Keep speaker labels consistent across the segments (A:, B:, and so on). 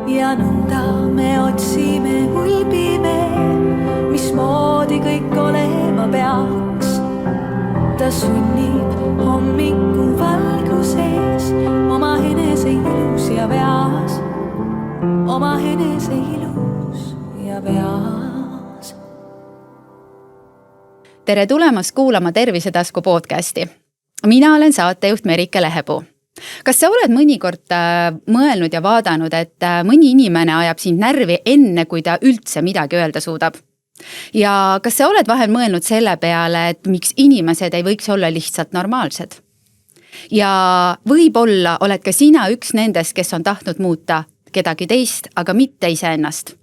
A: ja nõnda me otsime, hulbime, mismoodi kõik olema peaks. Ta sunnib hommiku valguses oma enese ilus ja veas, oma enese ilus ja veas.
B: Tere tulemast kuulama Tervisetasku podcasti. Mina olen saatejuht Merike Lehepuu. Kas sa oled mõnikord mõelnud ja vaadanud, et mõni inimene ajab sind närvi enne, kui ta üldse midagi öelda suudab? Ja kas sa oled vahel mõelnud selle peale, et miks inimesed ei võiks olla lihtsalt normaalsed? Ja võib-olla oled ka sina üks nendest, kes on tahtnud muuta kedagi teist, aga mitte iseennast.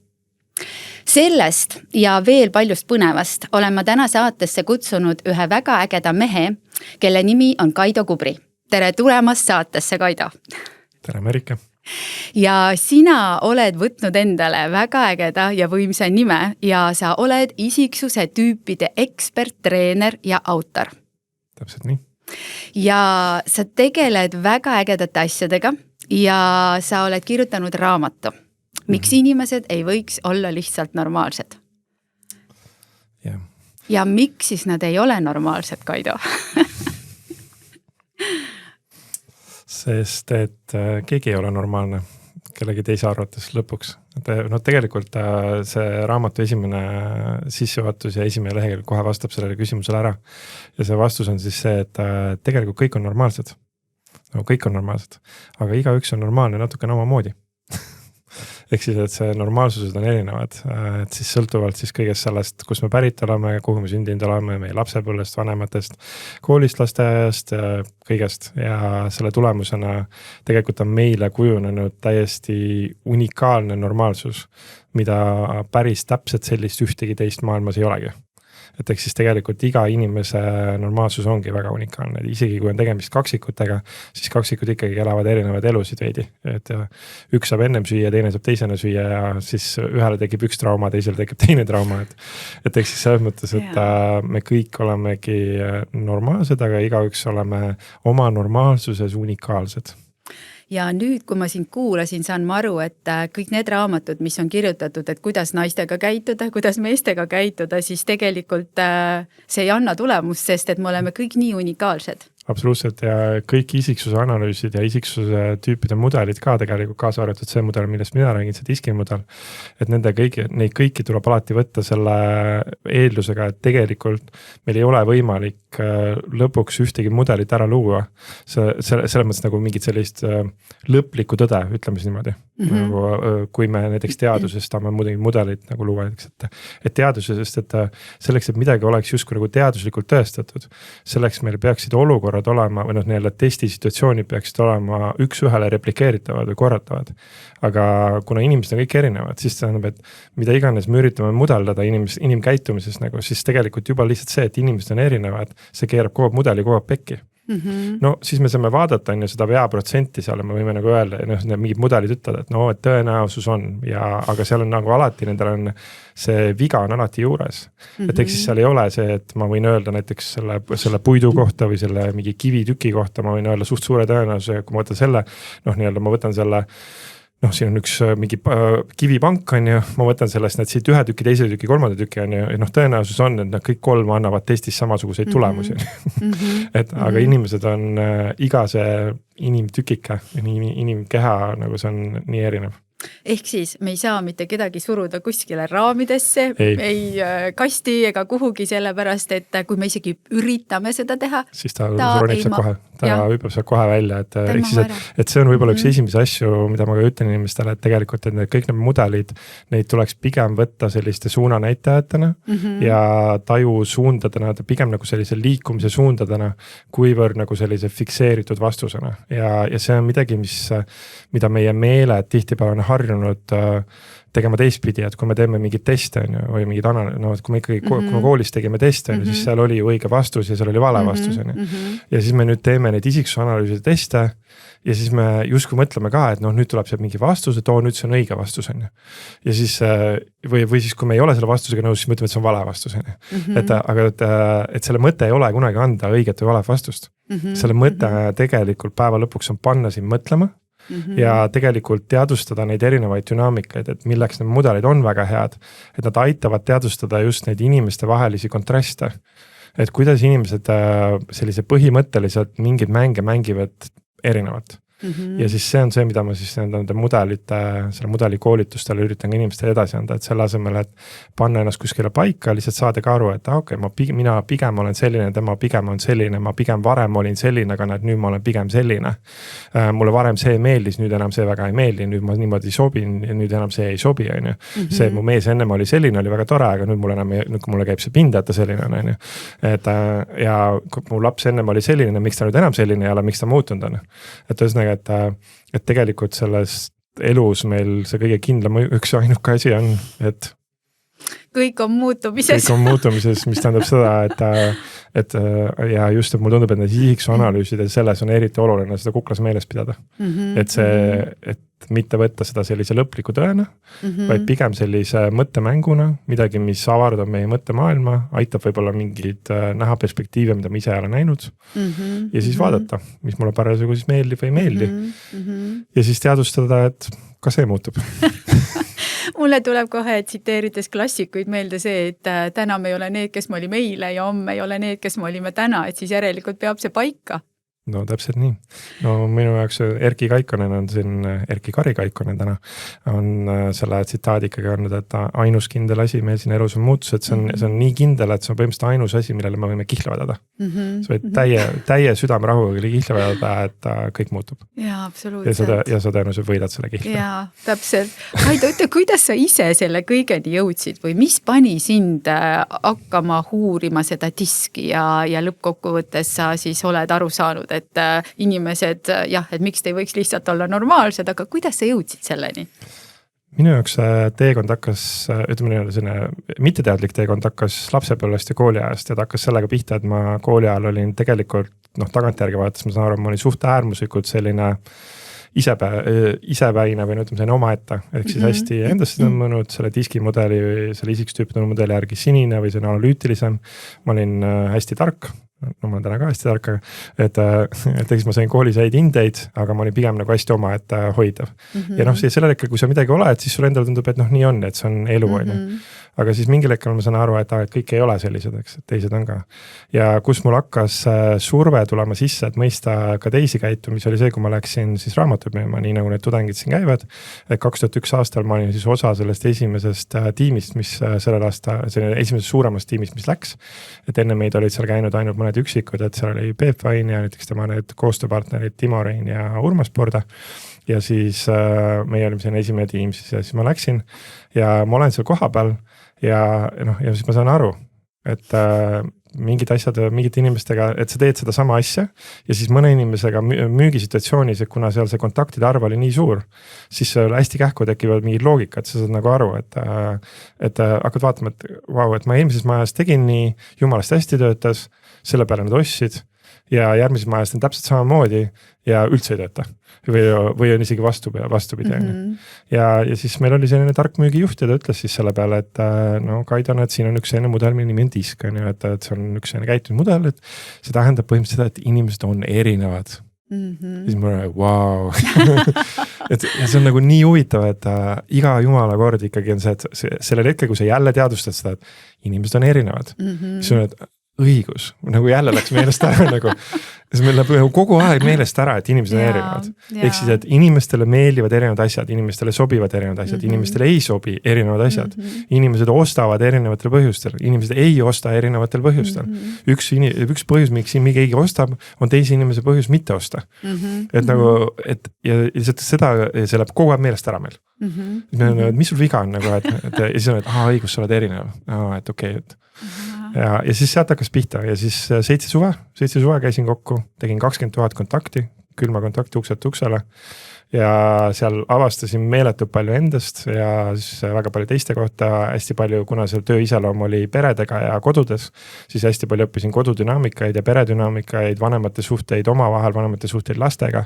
B: Sellest ja veel paljust põnevast olen ma täna saatesse kutsunud ühe väga ägeda mehe, kelle nimi on Kaido Kubri. Tere tulemast saatesse, Kaido!
C: Tere, Merike!
B: Ja sina oled võtnud endale väga ägeda ja võimsa nime ja sa oled isiksuse tüüpide ekspert, treener ja autor.
C: Täpselt nii.
B: Ja sa tegeled väga ägedate asjadega ja sa oled kirjutanud raamatu. Miks inimesed ei võiks olla lihtsalt normaalsed?
C: Yeah.
B: Ja miks siis nad ei ole normaalsed, Kaido?
C: Sest, et keegi ei ole normaalne, kellegi teise arvates lõpuks. No tegelikult see raamatu esimene sissejuhatus ja esimene lehekülg kohe vastab sellele küsimusele ära. Ja see vastus on siis see, et tegelikult kõik on normaalsed. No, kõik on normaalsed, aga igaüks on normaalne natuke omamoodi. Ehk siis, et see normaalsused on erinevad, et siis sõltuvalt siis kõigest sellest, kus me pärit oleme, kuhu me sündinud oleme, meie lapsepõlvest, vanematest, koolist, lasteaiast, kõigest. Ja selle tulemusena tegelikult on meile kujunenud täiesti unikaalne normaalsus, mida päris täpselt sellist ühtegi teist maailmas ei olegi. Et eks siis tegelikult iga inimese normaalsus ongi väga unikaalne. Isegi kui on tegemist kaksikutega, siis kaksikud ikkagi elavad erinevad elusid veidi. Et üks saab ennem süüa, teine saab teisena süüa ja siis ühele tekib üks trauma, teisele tekib teine trauma. Et eks siis selles mõttes, et me kõik olemegi normaalsed, aga igaüks oleme oma normaalsuses unikaalsed.
B: Ja nüüd, kui ma sind kuulasin, saan ma aru, et kõik need raamatud, mis on kirjutatud, et kuidas naistega käituda, kuidas meestega käituda, siis tegelikult see ei anna tulemust, sest et me oleme kõik nii unikaalsed.
C: Absoluutselt ja kõik isiksuse analüüsid ja isiksuse tüüpide mudelid ka tegelikult kaasa arvatud see mudel, millest mina räägin, see diski mudel, et neid kõiki tuleb alati võtta selle eeldusega, et tegelikult meil ei ole võimalik lõpuks ühtegi mudelit ära luua. Selles mõttes nagu mingit sellist lõplikku tõde, ütleme siis niimoodi. Nagu, kui me näiteks teadusest tahame mudelit nagu luua, et teadusest, et selleks, et midagi oleks justkui nagu teaduslikult tõestatud, selleks meil peaksid olukorrad olema, või nii-öelda testisituatsioonid peaksid olema üks-ühele replikeeritavad või korratavad. Aga kuna inimesed on kõik erinevad, siis tähendab, et mida iganes me üritame mudeldada inimkäitumises, nagu, siis tegelikult juba lihtsalt see, et inimesed on erinevad, see keerab kogu mudeli kogu pekki. No siis me saame vaadata seda veaprotsenti seal ja me võime nagu öelda, mingid mudelid ütleda, et no, et tõenäosus on, aga seal on nagu alati, nendel on see viga on alati juures. Et eks siis seal ei ole see, et ma võin öelda näiteks selle puidu kohta või selle mingi kivitüki kohta, ma võin öelda suht suure tõenäosuse, kui ma võtan selle, ma võtan selle siin on üks mingi kivipank on ju, ma võtan sellest need siit ühe tüki, teise tüki, kolmanda tüki on ju, tõenäosus on, et nad kõik kolm annavad testis samasuguseid tulemusi. Aga inimesed on iga see inimtükike, inimkeha, nagu see on nii erinev.
B: Ehk siis me ei saa mitte kedagi suruda kuskile raamidesse, ei kasti ega kuhugi sellepärast, et kui me isegi üritame seda teha,
C: siis ta suronib seal kohe, ta hüppab seal kohe välja, et see on võib-olla üks esimese asju, mida ma ka ütlen inimestele, et tegelikult et kõik need mudelid, neid tuleks pigem võtta selliste suunanäitajatena ja taju suundadena, pigem nagu sellise liikumise suundadena, kuivõrd nagu sellise fikseeritud vastusena ja see on midagi, mida meie meeled tihtipeale on harjunud tegema teistpidi, et kui me teeme mingid teste või mingid kui me ikkagi kui me koolis tegime teste, siis seal oli ju õige vastus ja seal oli vale vastus. Ja siis me nüüd teeme neid isiksusanalüüside teste ja siis me justkui mõtleme ka, et nüüd tuleb see mingi vastus, et nüüd see on õige vastus. Ja siis, või siis kui me ei ole selle vastusega nõus, siis mõtleme, et see on vale vastus. Et selle mõte ei ole kunagi anda õiget või vale vastust. Selle mõte tegelikult päeva lõpuks on panna siin mõtlema ja tegelikult teadvustada neid erinevaid dünaamikaid, et milleks need mudelid on väga head, et nad aitavad teadvustada just neid inimeste vahelisi kontraste. Et kuidas inimesed sellise põhimõtteliselt mingeid mänge mängivad erinevat. Ja siis see on see, mida ma siis nende mudelite, selle mudeli koolitustele üritan ka inimestele edasi anda, et selle asemel, et panna ennast kuskile paika, lihtsalt saada ka aru, et okei, mina pigem olen selline, tema pigem on selline, ma pigem varem olin selline, aga nüüd ma olen pigem selline. Mulle varem see meeldis, nüüd enam see väga ei meeldi, nüüd ma niimoodi sobin ja nüüd enam see ei sobi, on ju. See mu mees ennem oli selline, oli väga tore, aga nüüd mulle käib see pinda, et ta selline on, ju. Et ja kui mu laps ennem oli selline, miks ta nüüd enam selline ei ole, miks ta muutunud on. Et ühesõnaga, et tegelikult selles elus meil see kõige kindlam üks ainuke asi on, et
B: kõik on muutumises.
C: Kõik on muutumises, mis tähendab seda, et ja just, et mulle tundub, et need isiksuanalüüside selles on eriti oluline seda kuklas meeles pidada. Et see, et mitte võtta seda sellise lõpliku tõena, vaid pigem sellise mõttemänguna, midagi, mis avardab meie mõttemaailma, aitab võib-olla mingid näha perspektiive, mida ma ise ei ole näinud ja siis vaadata, mis mulle parasjagu siis meeldib või ei meeldi. Ja siis teadvustada, et ka see muutub.
B: Mulle tuleb kohe tsiteerides klassikuid meelde see, et täna me ei ole need, kes me olime eile ja homme ei ole need, kes me olime täna, et siis järelikult peab see paika.
C: No täpselt nii. No minu jaoks Erki Kaikonen on siin, Erki Kari Kaikonen täna, on selle tsitaadi ikkagi olnud, et ainus kindel asi meil siin elus on muutus, et see on nii kindel, et see on põhimõtteliselt ainus asi, millele me võime kihla vedada. See võid täie südamerahuga kihla vedada, et kõik muutub.
B: Jaa, absoluutselt.
C: Ja sa tõenäoliselt võidad selle kihla.
B: Jaa, täpselt. Aido, ütle, kuidas sa ise selle kõigeni jõudsid või mis pani sind hakkama huurima seda diski ja lõppkokkuvõttes sa siis oled aru saanud, et inimesed, jah, et miks te ei võiks lihtsalt olla normaalsed, aga kuidas sa jõudsid selleni?
C: Minu jaoks teekond hakkas, ütleme selline mitteteadlik teekond hakkas lapsepõlvest ja kooliajast ja ta hakkas sellega pihta, et ma kooliajal olin tegelikult, tagantjärgi vaadates ma saan aru, ma olin suht äärmuslikult selline isepäine või ütleme selline omaette, ehk siis hästi endasse tõmmunud selle diskimudeli või selle isiksustüüpide mudeli järgi sinine või selline analüütilisem. Ma olin hästi tark. No ma olen täna ka hästi tark, et eks ma sain koolis häid hindeid, aga ma olin pigem nagu hästi oma, et hoidav. Ja sellel hetkel, kui sa midagi oled, siis sul endal tundub, et nii on, et see on elu, on ju. Aga siis mingil hetkel ma saan aru, et kõik ei ole sellised, eks, et teised on ka. Ja kus mul hakkas surve tulema sisse, et mõista ka teisi käitumisi, oli see, kui ma läksin siis raamatut müüma, nii nagu need tudengid siin käivad. 2001 aastal ma olin siis osa sellest esimesest tiimist, mis sellel aasta, selline esimesest suuremast tiimist, mis läks. Et enne meid olid seal käinud ainult mõned üksikud, et seal oli Peep Vain ja näiteks tema need koostööpartnerid Timo Rein ja Urmas Porda. Ja siis meie olime selline esimene tiim, siis ma läksin ja ma olen seal koha peal ja siis ma saan aru, et mingid asjad, mingite inimestega, et sa teed seda sama asja ja siis mõne inimesega müügisituatsioonis, et kuna seal see kontaktide arv oli nii suur, siis hästi kähku tekivad mingid loogikad, sa saad nagu aru, et hakkad vaatama, et vau, et ma eelmises majas tegin nii, jumalast hästi töötas, selle peale nad ostsid ja järgmises majas on täpselt samamoodi ja üldse ei tööta. Või on isegi vastupidi. Ja siis meil oli selline tark müügijuht ja ta ütles siis selle peale, et Kaido, et siin on üks selline mudel, mille nimi on disk, et see on üks selline käitumismudel, et see tähendab põhimõtteliselt seda, et inimesed on erinevad. Siis ma olen, vau. Ja see on nagu nii huvitav, et iga jumala kord ikkagi on see, et sellel hetkel, kui sa jälle teadvustad seda, et inimesed on erinevad, siis on, et õigus, nagu jälle läks meelest ära nagu, siis meil läheb kogu aeg meelest ära, et inimesed on erinevad. Ehk siis, et inimestele meeldivad erinevad asjad, inimestele sobivad erinevad asjad, inimestele ei sobi erinevad asjad. Inimesed ostavad erinevatel põhjustel, inimesed ei osta erinevatel põhjustel. Üks põhjus, miks keegi ostab, on teise inimese põhjus mitte osta. Et nagu, ja seda läheb kogu aeg meelest ära meil. Mis sul viga on nagu, et siis on, et õigus, sa oled erinev. Et okei, et ja siis sealt hakkas pihta ja siis 7 suve käisin kokku, tegin 20 000 kontakti, külma kontakti ukselt uksele ja seal avastasin meeletult palju endast ja siis väga palju teiste kohta, hästi palju, kuna seal töö iseloom oli peredega ja kodudes, siis hästi palju õppisin kodudünaamikaid ja peredünaamikaid, vanemate suhteid omavahel, vanemate suhteid lastega,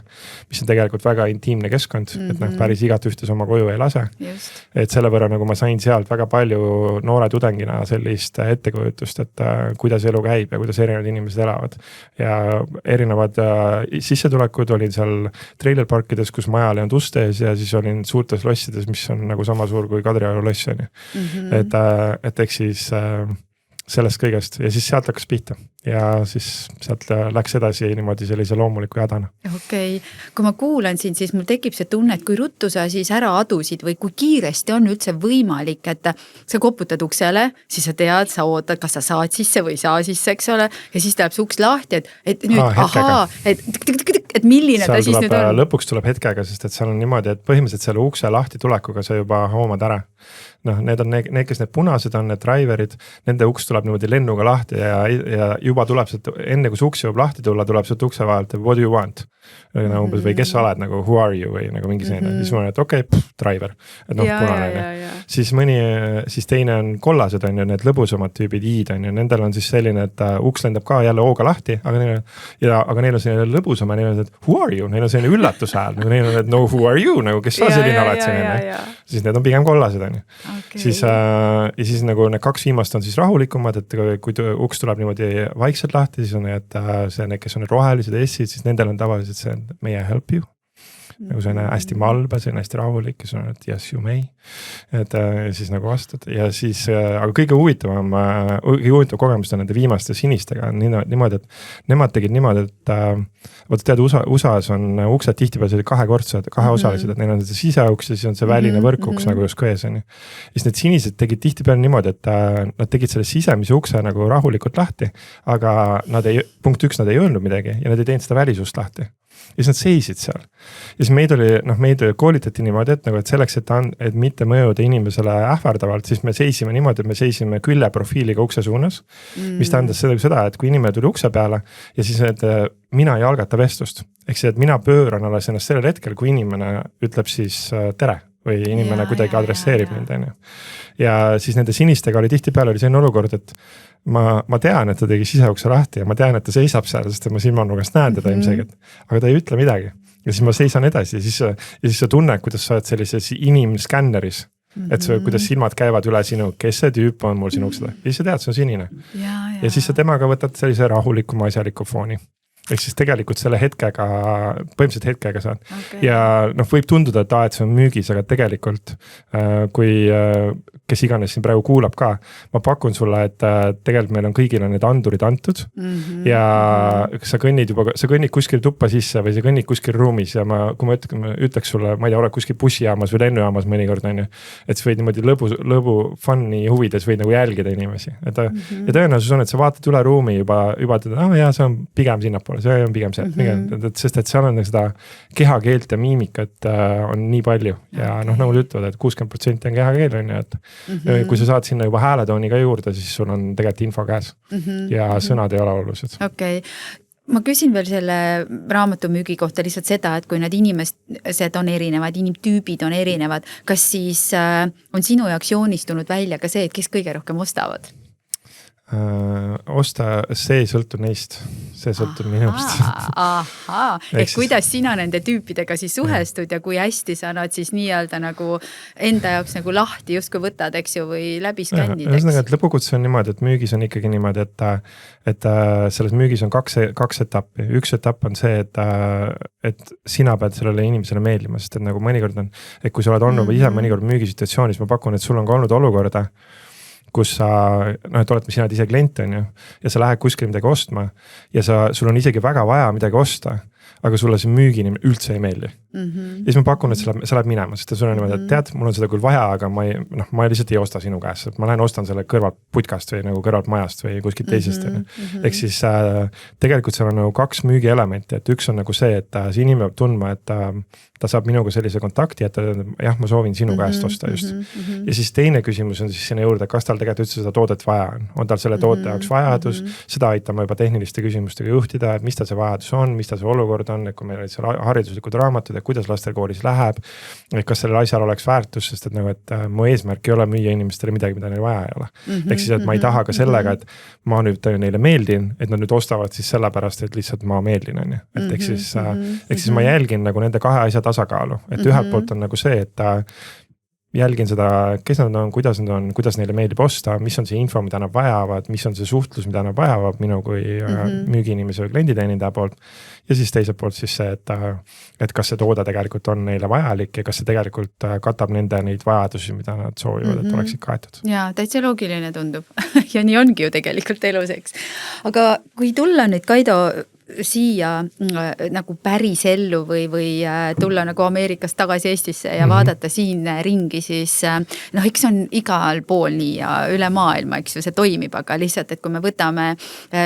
C: mis on tegelikult väga intiimne keskkond, et päris igat ühtes oma koju ei lase. Just. Et selle võrra nagu ma sain sealt väga palju noore tudengina sellist ettekujutust, et kuidas elu käib ja kuidas erinevad inimesed elavad. Ja erinevad sissetulekud olin seal trailerparkides, kus majal ei olnud uste ees ja siis olin suurtes lossides, mis on nagu sama suur kui Kadrioru loss on ju. Et eks siis sellest kõigest ja siis sealt hakkas pihta ja siis sealt läks edasi niimoodi sellise loomuliku jadana.
B: Okei. Kui ma kuulan sind, siis mul tekib see tunne, et kui ruttu sa siis ära adusid või kui kiiresti on üldse võimalik, et sa koputad uksele, siis sa tead, sa ootad, kas sa saad sisse või ei saa sisse, eks ole, ja siis läheb see uks lahti, et nüüd et milline
C: seal
B: ta siis nüüd on?
C: Lõpuks tuleb hetkega, sest et seal on niimoodi, et põhimõtteliselt selle ukse lahti tulekuga sa juba hoomad ära. Noh, need on need, kes need punased on, need driverid, nende uks tuleb niimoodi lennuga lahti ja juba tuleb sealt, enne kui see uks jõuab lahti tulla, tuleb sealt ukse vahelt, what do you want? Umbes, või kes sa oled, nagu who are you või nagu mingi selline, siis ma olen, et okei, driver, et punane. Siis teine on kollased on ju, need lõbusamad tüübid, iid on ju, nendel on siis selline, et uks lendab ka jälle hooga lahti, aga neil on selline lõbusam ja neil on, et who are you? Neil on selline üllatushääl, nagu neil on, et no who are you, nagu kes sa selline oled selline. Siis need on pigem kollased on ju. Siis, ja siis nagu need kaks viimast on siis rahulikumad, et kui uks tuleb niimoodi vaikselt lahti, siis on need, need, kes on need rohelised essid, siis nendel on tavaliselt see, may I help you? Nagu see on hästi malbe, see on hästi rahulik ja see on, et yes you may. Et siis nagu vastad ja siis, aga kõige huvitavam kogemus on nende viimaste sinistega niimoodi, et nemad tegid niimoodi, et vaata tead, USA-s on uksed tihtipeale kahekordsed, kaheosalised, et neil on see siseuks ja siis on see väline võrkuks nagu just kões on ju. Siis need sinised tegid tihtipeale niimoodi, et nad tegid selle sisemise ukse nagu rahulikult lahti, aga punkt 1, nad ei öelnud midagi ja nad ei teinud seda välisust lahti. Ja siis nad seisid seal. Ja siis meid koolitati niimoodi, et selleks, et mitte mõjuda inimesele ähvardavalt, siis me seisime niimoodi, et me seisime küljeprofiiliga ukse suunas, mis tähendas seda, et kui inimene tuli ukse peale ja siis mina ei algata vestlust. Ehk see, et mina pööran alles ennast sellel hetkel, kui inimene ütleb siis tere või inimene kuidagi adresseerib mind. Ja siis nende sinistega oli tihtipeale selline olukord, et ma tean, et ta tegi siseukse lahti ja ma tean, et ta seisab seal, sest ma silmanurgast näen teda ilmselgelt, aga ta ei ütle midagi. Ja siis ma seisan edasi ja siis sa tunned, kuidas sa oled sellises inimskänneris, et kuidas silmad käivad üle sinu, kes see tüüp on mul sinu uksele. Ja siis sa tead, see on sinine. Ja siis sa temaga võtad sellise rahulikuma asjaliku fooni. Ehk siis tegelikult selle põhimõtteliselt hetkega saad. Ja võib tunduda, et see on müügis, aga tegelikult kui kes iganes siin praegu kuulab ka, ma pakun sulle, et tegelikult meil on kõigile need andurid antud ja sa kõnnid kuskil tuppa sisse või sa kõnnid kuskil ruumis ja kui ma ütleks sulle, ma ei tea, oled kuskil bussijaamas või lennujaamas mõnikord on ju, et sa võid niimoodi lõbu fun'i huvides võid nagu jälgida inimesi. Ja tõenäosus on, et sa vaatad üle ruumi juba jaa, see on pigem sinnapoole. See on pigem see, sest et seal on seda kehakeelt ja miimikat on nii palju ja nagu ütlevad, et 60% on kehakeel on ju, et kui sa saad sinna juba hääletooni ka juurde, siis sul on tegelikult info käes ja sõnad ei ole olulised.
B: Okei. Ma küsin veel selle raamatumüügi kohta lihtsalt seda, et kui need inimesed on erinevad, inimtüübid on erinevad, kas siis on sinu jaoks joonistunud välja ka see, et kes kõige rohkem ostavad?
C: See sõltub neist, see sõltub minust.
B: Et kuidas sina nende tüüpidega siis suhestud ja kui hästi sa nad siis nii-öelda nagu enda jaoks nagu lahti justkui võtad, eks ju, või läbi skännid, eks?
C: Lõpukutse on niimoodi, et müügis on ikkagi niimoodi, et selles müügis on kaks etappi. Üks etapp on see, et sina pead sellele inimesele meeldima, sest et nagu mõnikord on, et kui sa oled olnud ise mõnikord müügisituatsioonis, ma pakun, et sul on ka olnud olukorda, kus sa, et oled sina ise klient on ju, ja sa lähed kuskil midagi ostma ja sul on isegi väga vaja midagi osta, aga sulle see müügiinimene üldse ei meeldi. Ja siis ma pakun, et sa lähed minema, sest sul on niimoodi, et tead, mul on seda küll vaja, aga ma lihtsalt ei osta sinu käest, et ma lähen ostan selle kõrvalt putkast või nagu kõrvalt majast või kuskilt teisest. Ehk siis tegelikult seal on nagu kaks müügielementi, et üks on nagu see, et see inimene peab tundma, et ta saab minuga sellise kontakti, et jah, ma soovin sinu käest osta just. Ja siis teine küsimus on siis sinna juurde, kas tal tegelikult üldse seda toodet vaja on tal selle toote jaoks vajadus, seda aitama juba tehniliste küsimustega juhtida, et mis ta see vajadus on, mis ta see olukord on, et kui meil olid seal hariduslikud raamatud, et kuidas lastel koolis läheb, kas sellel asjal oleks väärtus, sest et mu eesmärk ei ole müüa inimestele midagi, mida neil vaja ei ole. Ehk siis, et ma ei taha ka sellega, et ma nüüd neile meeldin, et nad nüüd ostavad siis sellepärast, et lihtsalt ma meeldin, on ju. Et ehk siis ma jälgin nagu nende kahe asja tasakaalu, et ühelt poolt on nagu see, et jälgin seda, kes nad on, kuidas neile meeldib osta, mis on see info, mida nad vajavad, mis on see suhtlus, mida nad vajavad minu kui müügiinimese või klienditeenindaja poolt. Ja siis teiselt poolt siis see, et kas see toode tegelikult on neile vajalik ja kas see tegelikult katab nende neid vajadusi, mida nad soovivad, et oleksid kaetud.
B: Jaa, täitsa loogiline tundub ja nii ongi ju tegelikult elus, eks. Aga kui tulla nüüd, Kaido, siia nagu päris ellu või tulla nagu Ameerikast tagasi Eestisse ja vaadata siin ringi, siis eks on igal pool nii ja üle maailma, eks ju, see toimib, aga lihtsalt, et kui me võtame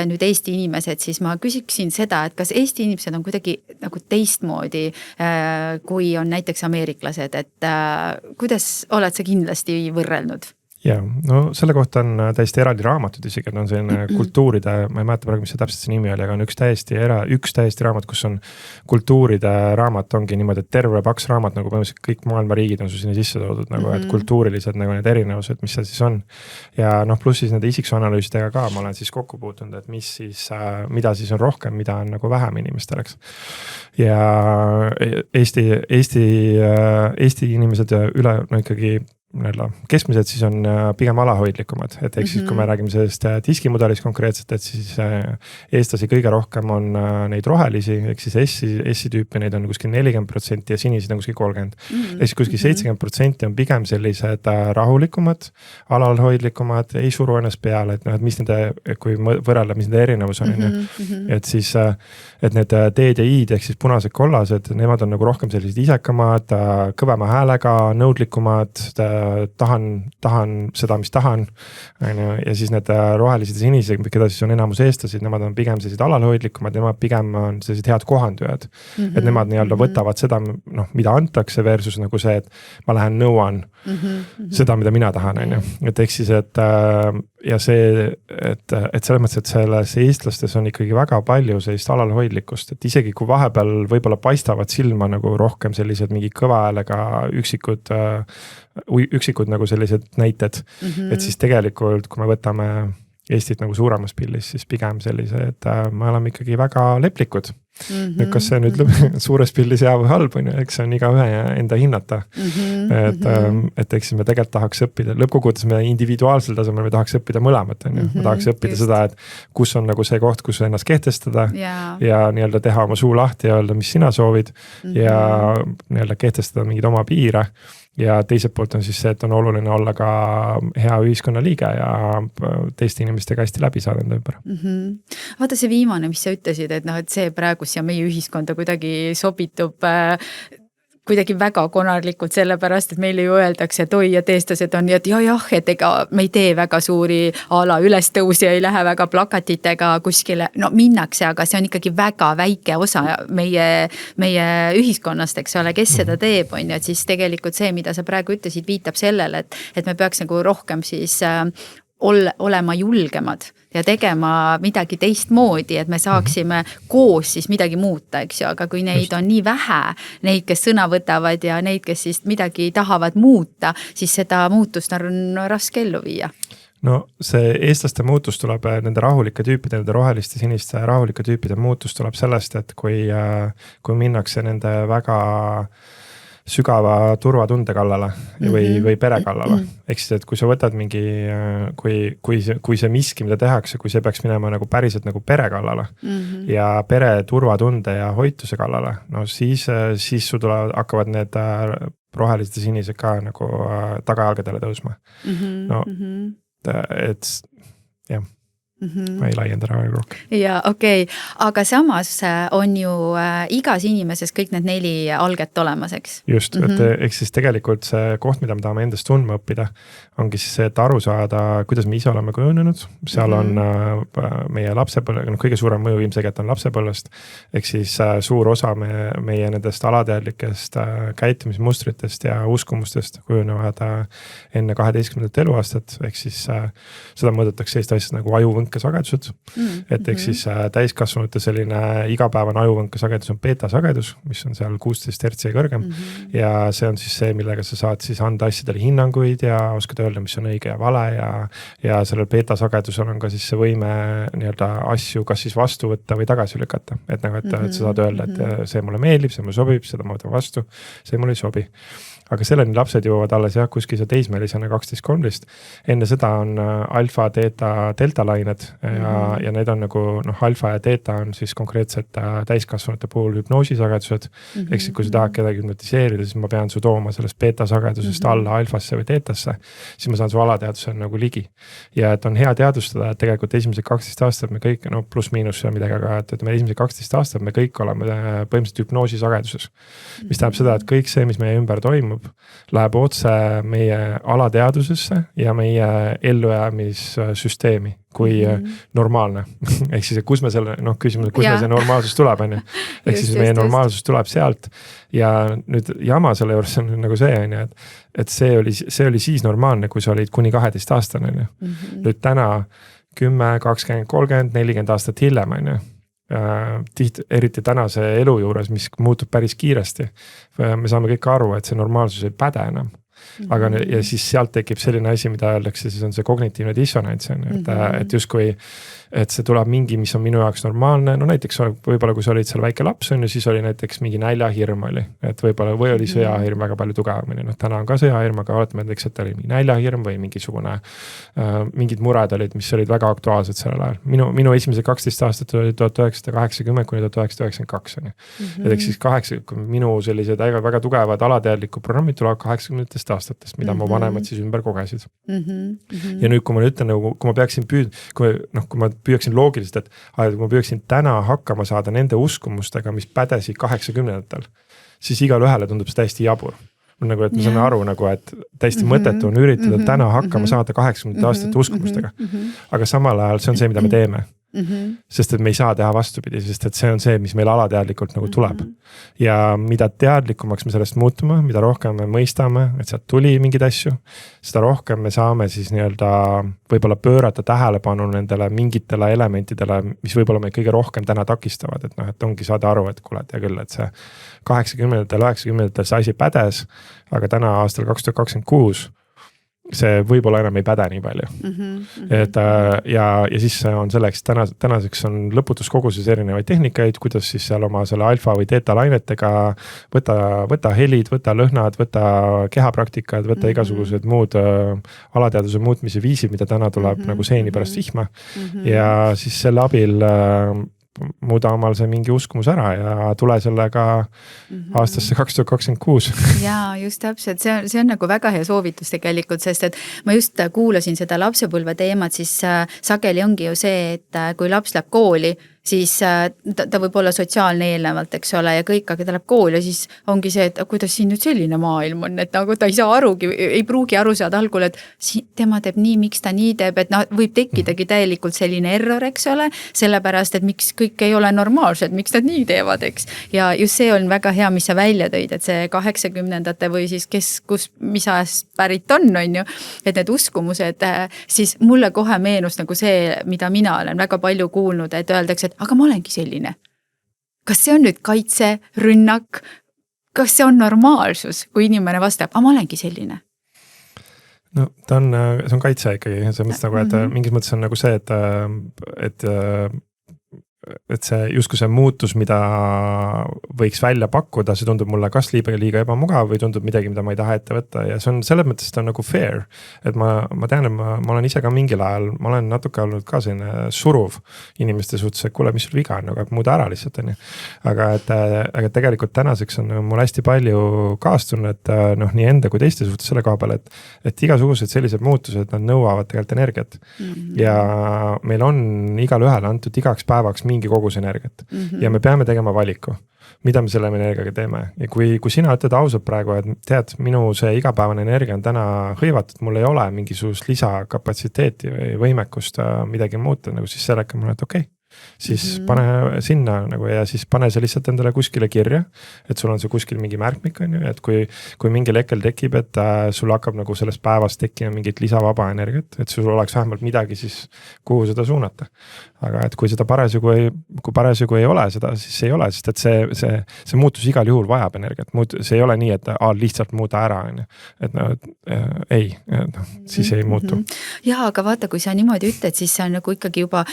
B: nüüd Eesti inimesed, siis ma küsiksin seda, et kas Eesti inimesed on kuidagi nagu teistmoodi, kui on näiteks ameeriklased, et kuidas oled sa kindlasti võrrelnud?
C: Ja, no selle kohta on täiesti eraldi raamatud isegi, et on selline kultuuride, ma ei mäleta praegu, mis see täpselt see nimi oli, aga on üks täiesti raamat, kus on kultuuride raamat, ongi niimoodi, et terve paks raamat, nagu põhimõtteliselt kõik maailma riigid on su sinna sisse toodud, nagu, et kultuurilised nagu need erinevused, mis seal siis on. Ja pluss siis nende isiksusanalüüsidega ka ma olen siis kokku puutunud, et mis siis, mida siis on rohkem, mida on nagu vähem inimestel, eks. Ja Eesti inimesed üle, ikkagi keskmised siis on pigem alahoidlikumad, et eks siis kui me räägime sellest diskimudelis konkreetselt, et siis eestlasi kõige rohkem on neid rohelisi, ehk siis S-i tüüpi neid on kuskil 40% ja sinisid on kuskil 30%. Ehk siis kuskil 70% on pigem sellised rahulikumad, alalhoidlikumad, ei suru ennast peale, et mis nende, kui võrrelda, mis nende erinevus on, et siis, et need D-d ja I-d ehk siis punased kollased, nemad on nagu rohkem sellised isekamad, kõvema häälega, nõudlikumad, tahan seda, mis tahan, ja siis need rohelised ja sinised, keda siis on enamus eestlased, nemad on pigem sellised alalhoidlikumad, nemad pigem on sellised head kohandujad, et nemad nii-öelda võtavad seda, mida antakse versus nagu see, et ma lähen nõuan seda, mida mina tahan, et eks siis, et ja see, et selles mõttes, et selles eestlastes on ikkagi väga palju sellist alalhoidlikkust, et isegi kui vahepeal võib-olla paistavad silma nagu rohkem sellised mingi kõva häälega üksikud nagu sellised näited, et siis tegelikult, kui me võtame Eestit nagu suuremas pillis, siis pigem sellise, et me oleme ikkagi väga leplikud. Nüüd, kas see nüüd suures pillis hea või halb, eks see on iga ühe enda hinnata. Et eks me tegelikult tahaks õppida, lõppkokkuvõttes me individuaalsel tasemel me tahaks õppida mõlemat. Me tahaks õppida seda, et kus on nagu see koht, kus ennast kehtestada ja nii-öelda teha oma suu lahti ja öelda, mis sina soovid ja nii-öelda kehtestada mingid oma piire. Ja teiselt poolt on siis see, et on oluline olla ka hea ühiskonna liige ja teiste inimestega hästi läbi saada enda ümber.
B: Vaata see viimane, mis sa ütlesid, et see praegu siia meie ühiskonda kuidagi sobitub kuidagi väga konarlikult, sellepärast, et meile ju öeldakse, et oi, et eestlased on nii, et jah, et ega me ei tee väga suuri ala ülestõusi ja ei lähe väga plakatitega kuskile, no minnakse, aga see on ikkagi väga väike osa meie ühiskonnast, eks ole, kes seda teeb, on ju, et siis tegelikult see, mida sa praegu ütlesid, viitab sellele, et me peaks nagu rohkem siis olema julgemad ja tegema midagi teistmoodi, et me saaksime koos siis midagi muuta, eks ju, aga kui neid on nii vähe, neid, kes sõna võtavad ja neid, kes siis midagi tahavad muuta, siis seda muutust on raske ellu viia.
C: No see eestlaste muutus tuleb nende rahulike tüüpide, nende roheliste siniste rahulike tüüpide muutus tuleb sellest, et kui minnakse nende väga sügava turvatunde kallale või pere kallale. Ehk siis, et kui sa võtad mingi, kui see miski, mida tehakse, kui see peaks minema nagu päriselt nagu pere kallale ja pere turvatunde ja hoituse kallale, no siis sul hakkavad need rohelised ja sinised ka nagu tagajalgadele tõusma. No, et jah. Ma ei laienda raha rohkem.
B: Ja okei, aga samas on ju igas inimeses kõik need 4 alget olemas, eks?
C: Just, et eks siis tegelikult see koht, mida me tahame endast tundma õppida, ongi siis see, et aru saada, kuidas me ise oleme kujunenud. Seal on meie lapsepõlve, kõige suurem mõju ilmselgelt on lapsepõlvest, ehk siis suur osa meie nendest alateadlikest käitumismustritest ja uskumustest kujunevad enne 12. eluaastat, ehk siis seda mõõdetakse Eesti asjast nagu ajuvõnkesagedused, et ehk siis täiskasvanute selline igapäevane ajuvõnkesagedus on beta-sagedus, mis on seal 16 hertsi ja kõrgem ja see on siis see, millega sa saad siis anda asjadele hinnanguid ja oskad öelda, mis on õige ja vale ja sellel beta-sagedusel on ka siis see võime nii-öelda asju kas siis vastu võtta või tagasi lükata, et nagu, et sa saad öelda, et see mulle meeldib, see mulle sobib, seda ma võtan vastu, see mulle ei sobi. aga selleni lapsed jõuavad alles jah, kuskil see teismelisena 12-13. enne seda on alfa, teeta, delta lained ja need on nagu alfa ja teeta on siis konkreetselt täiskasvanute puhul hüpnoosisagedused. Ehk siis kui sa tahad kedagi hüpnotiseerida, siis ma pean su tooma sellest beeta sagedusest alla alfasse või teetasse, siis ma saan su alateaduse nagu ligi. Ja et on hea teadvustada, et tegelikult esimesed 12 aastat me kõik, pluss-miinus midagi, aga et me esimesed 12 aastat me kõik oleme põhimõtteliselt hüpnoosisageduses. Mis tähendab seda, et kõik see, mis meie ümber toimub, läheb otse meie alateadvusesse ja meie ellujäämissüsteemi kui normaalne. Ehk siis, kus me selle, küsimus, kus meil see normaalsus tuleb, on ju. Ehk siis meie normaalsus tuleb sealt ja nüüd jama selle juures on nagu see, on ju, et see oli siis normaalne, kui sa olid kuni 12 aastane, on ju. Nüüd täna 10, 20, 30, 40 aastat hiljem, on ju. Eriti tänase elu juures, mis muutub päris kiiresti. Me saame kõik aru, et see normaalsus ei päde enam. Aga ja siis sealt tekib selline asi, mida öeldakse, siis on see kognitiivne dissonants, et justkui et see tuleb mingi, mis on minu jaoks normaalne, näiteks võib-olla kui sa olid seal väike laps, on ju, siis oli näiteks mingi näljahirm oli, et võib-olla või oli sõjahirm väga palju tugevamini, täna on ka sõjahirm, aga oletame näiteks, et oli mingi näljahirm või mingisugune mingid mured olid, mis olid väga aktuaalsed sellel ajal. Minu esimesed 12 aastat oli 1980 kuni 1992 on ju. Et eks siis minu sellised väga tugevad alateadlikud programmid tulevad 80 aastatest, mida mu vanemad siis ümber kogesid. Ja nüüd, kui ma ütlen, kui ma peaksin kui ma püüaksin loogiliselt, et kui ma püüaksin täna hakkama saada nende uskumustega, mis pädesid 80-ndatel, siis igal ühele tundub see täiesti jabur. Nagu, et ma saan aru, nagu, et täiesti mõttetu on üritada täna hakkama saada 80 aastate uskumustega. Aga samal ajal see on see, mida me teeme. Sest et me ei saa teha vastupidi, sest et see on see, mis meil alateadlikult nagu tuleb. Ja mida teadlikumaks me sellest muutuma, mida rohkem me mõistame, et sealt tuli mingeid asju, seda rohkem me saame siis nii-öelda võib-olla pöörata tähelepanu nendele mingitele elementidele, mis võib-olla me kõige rohkem täna takistavad, et ongi saada aru, et kuule, tea küll, et see 80-ndatel, 90-ndatel see asi pädes, aga täna aastal 2026 see võib-olla enam ei päde nii palju. Et, ja siis on selleks, tänaseks on lõputus koguses erinevaid tehnikaid, kuidas siis seal oma selle alfa või teeta lainetega võta helid, võta lõhnad, võta kehapraktikad, võta igasugused muud alateaduse muutmise viisid, mida täna tuleb nagu seeni pärast vihma. Ja siis selle abil muuda omal see mingi uskumus ära ja tule sellega aastasse 2026.
B: Jaa, just täpselt. See on nagu väga hea soovitus tegelikult, sest et ma just kuulasin seda lapsepõlve teemat, siis sageli ongi ju see, et kui laps läheb kooli, siis ta võib olla sotsiaalne eelnevalt, eks ole, ja kõik, aga ta läheb kooli ja siis ongi see, et kuidas siin nüüd selline maailm on, et nagu ta ei saa arugi, ei pruugi aru saada algul, et tema teeb nii, miks ta nii teeb, et võib tekkidagi täielikult selline error, eks ole, sellepärast, et miks kõik ei ole normaalsed, miks nad nii teevad, eks. Ja just see on väga hea, mis sa välja tõid, et see 80-ndate või siis mis ajast pärit on ju, et need uskumused, siis mulle kohe meenus nagu see, mida mina olen väga palju kuulnud, et öeldakse, aga ma olengi selline. Kas see on nüüd kaitse, rünnak? Kas see on normaalsus, kui inimene vastab, aga ma olengi selline?
C: No see on kaitse ikkagi. See mõttes nagu, et mingis mõttes on nagu see, et see justkui see muutus, mida võiks välja pakkuda, see tundub mulle kas liiga ebamugav või tundub midagi, mida ma ei taha ette võtta ja see on selles mõttes, et on nagu fair, et ma tean, et ma olen ise ka mingil ajal, ma olen natuke olnud ka selline suruv inimeste suhtes, et kuule, mis sul viga on, aga muuda ära lihtsalt on ju. Aga tegelikult tänaseks on mul hästi palju kaastunnet nii enda kui teiste suhtes selle koha peal, et igasugused sellised muutused, nad nõuavad tegelikult energiat ja meil on igal ühel antud igaks päevaks mingi kogus energiat ja me peame tegema valiku, mida me selle energiaga teeme. Ja kui sina ütled ausalt praegu, et tead, minu see igapäevane energia on täna hõivatud, mul ei ole mingisugust lisakapatsiteeti või võimekust midagi muuta, nagu siis sellega mul on, okei. Siis pane sinna nagu ja siis pane see lihtsalt endale kuskile kirja, et sul on see kuskil mingi märkmik on ju, et kui mingil hetkel tekib, et sul hakkab nagu sellest päevast tekkima mingit lisavaba energiat, et sul oleks vähemalt midagi siis, kuhu seda suunata. aga et kui parasjagu ei ole seda, siis ei ole, sest et see muutus igal juhul vajab energiat, see ei ole nii, et lihtsalt muuda ära, et no ei, siis ei muutu.
B: Ja, aga vaata, kui sa niimoodi ütled, siis see on nagu ikkagi juba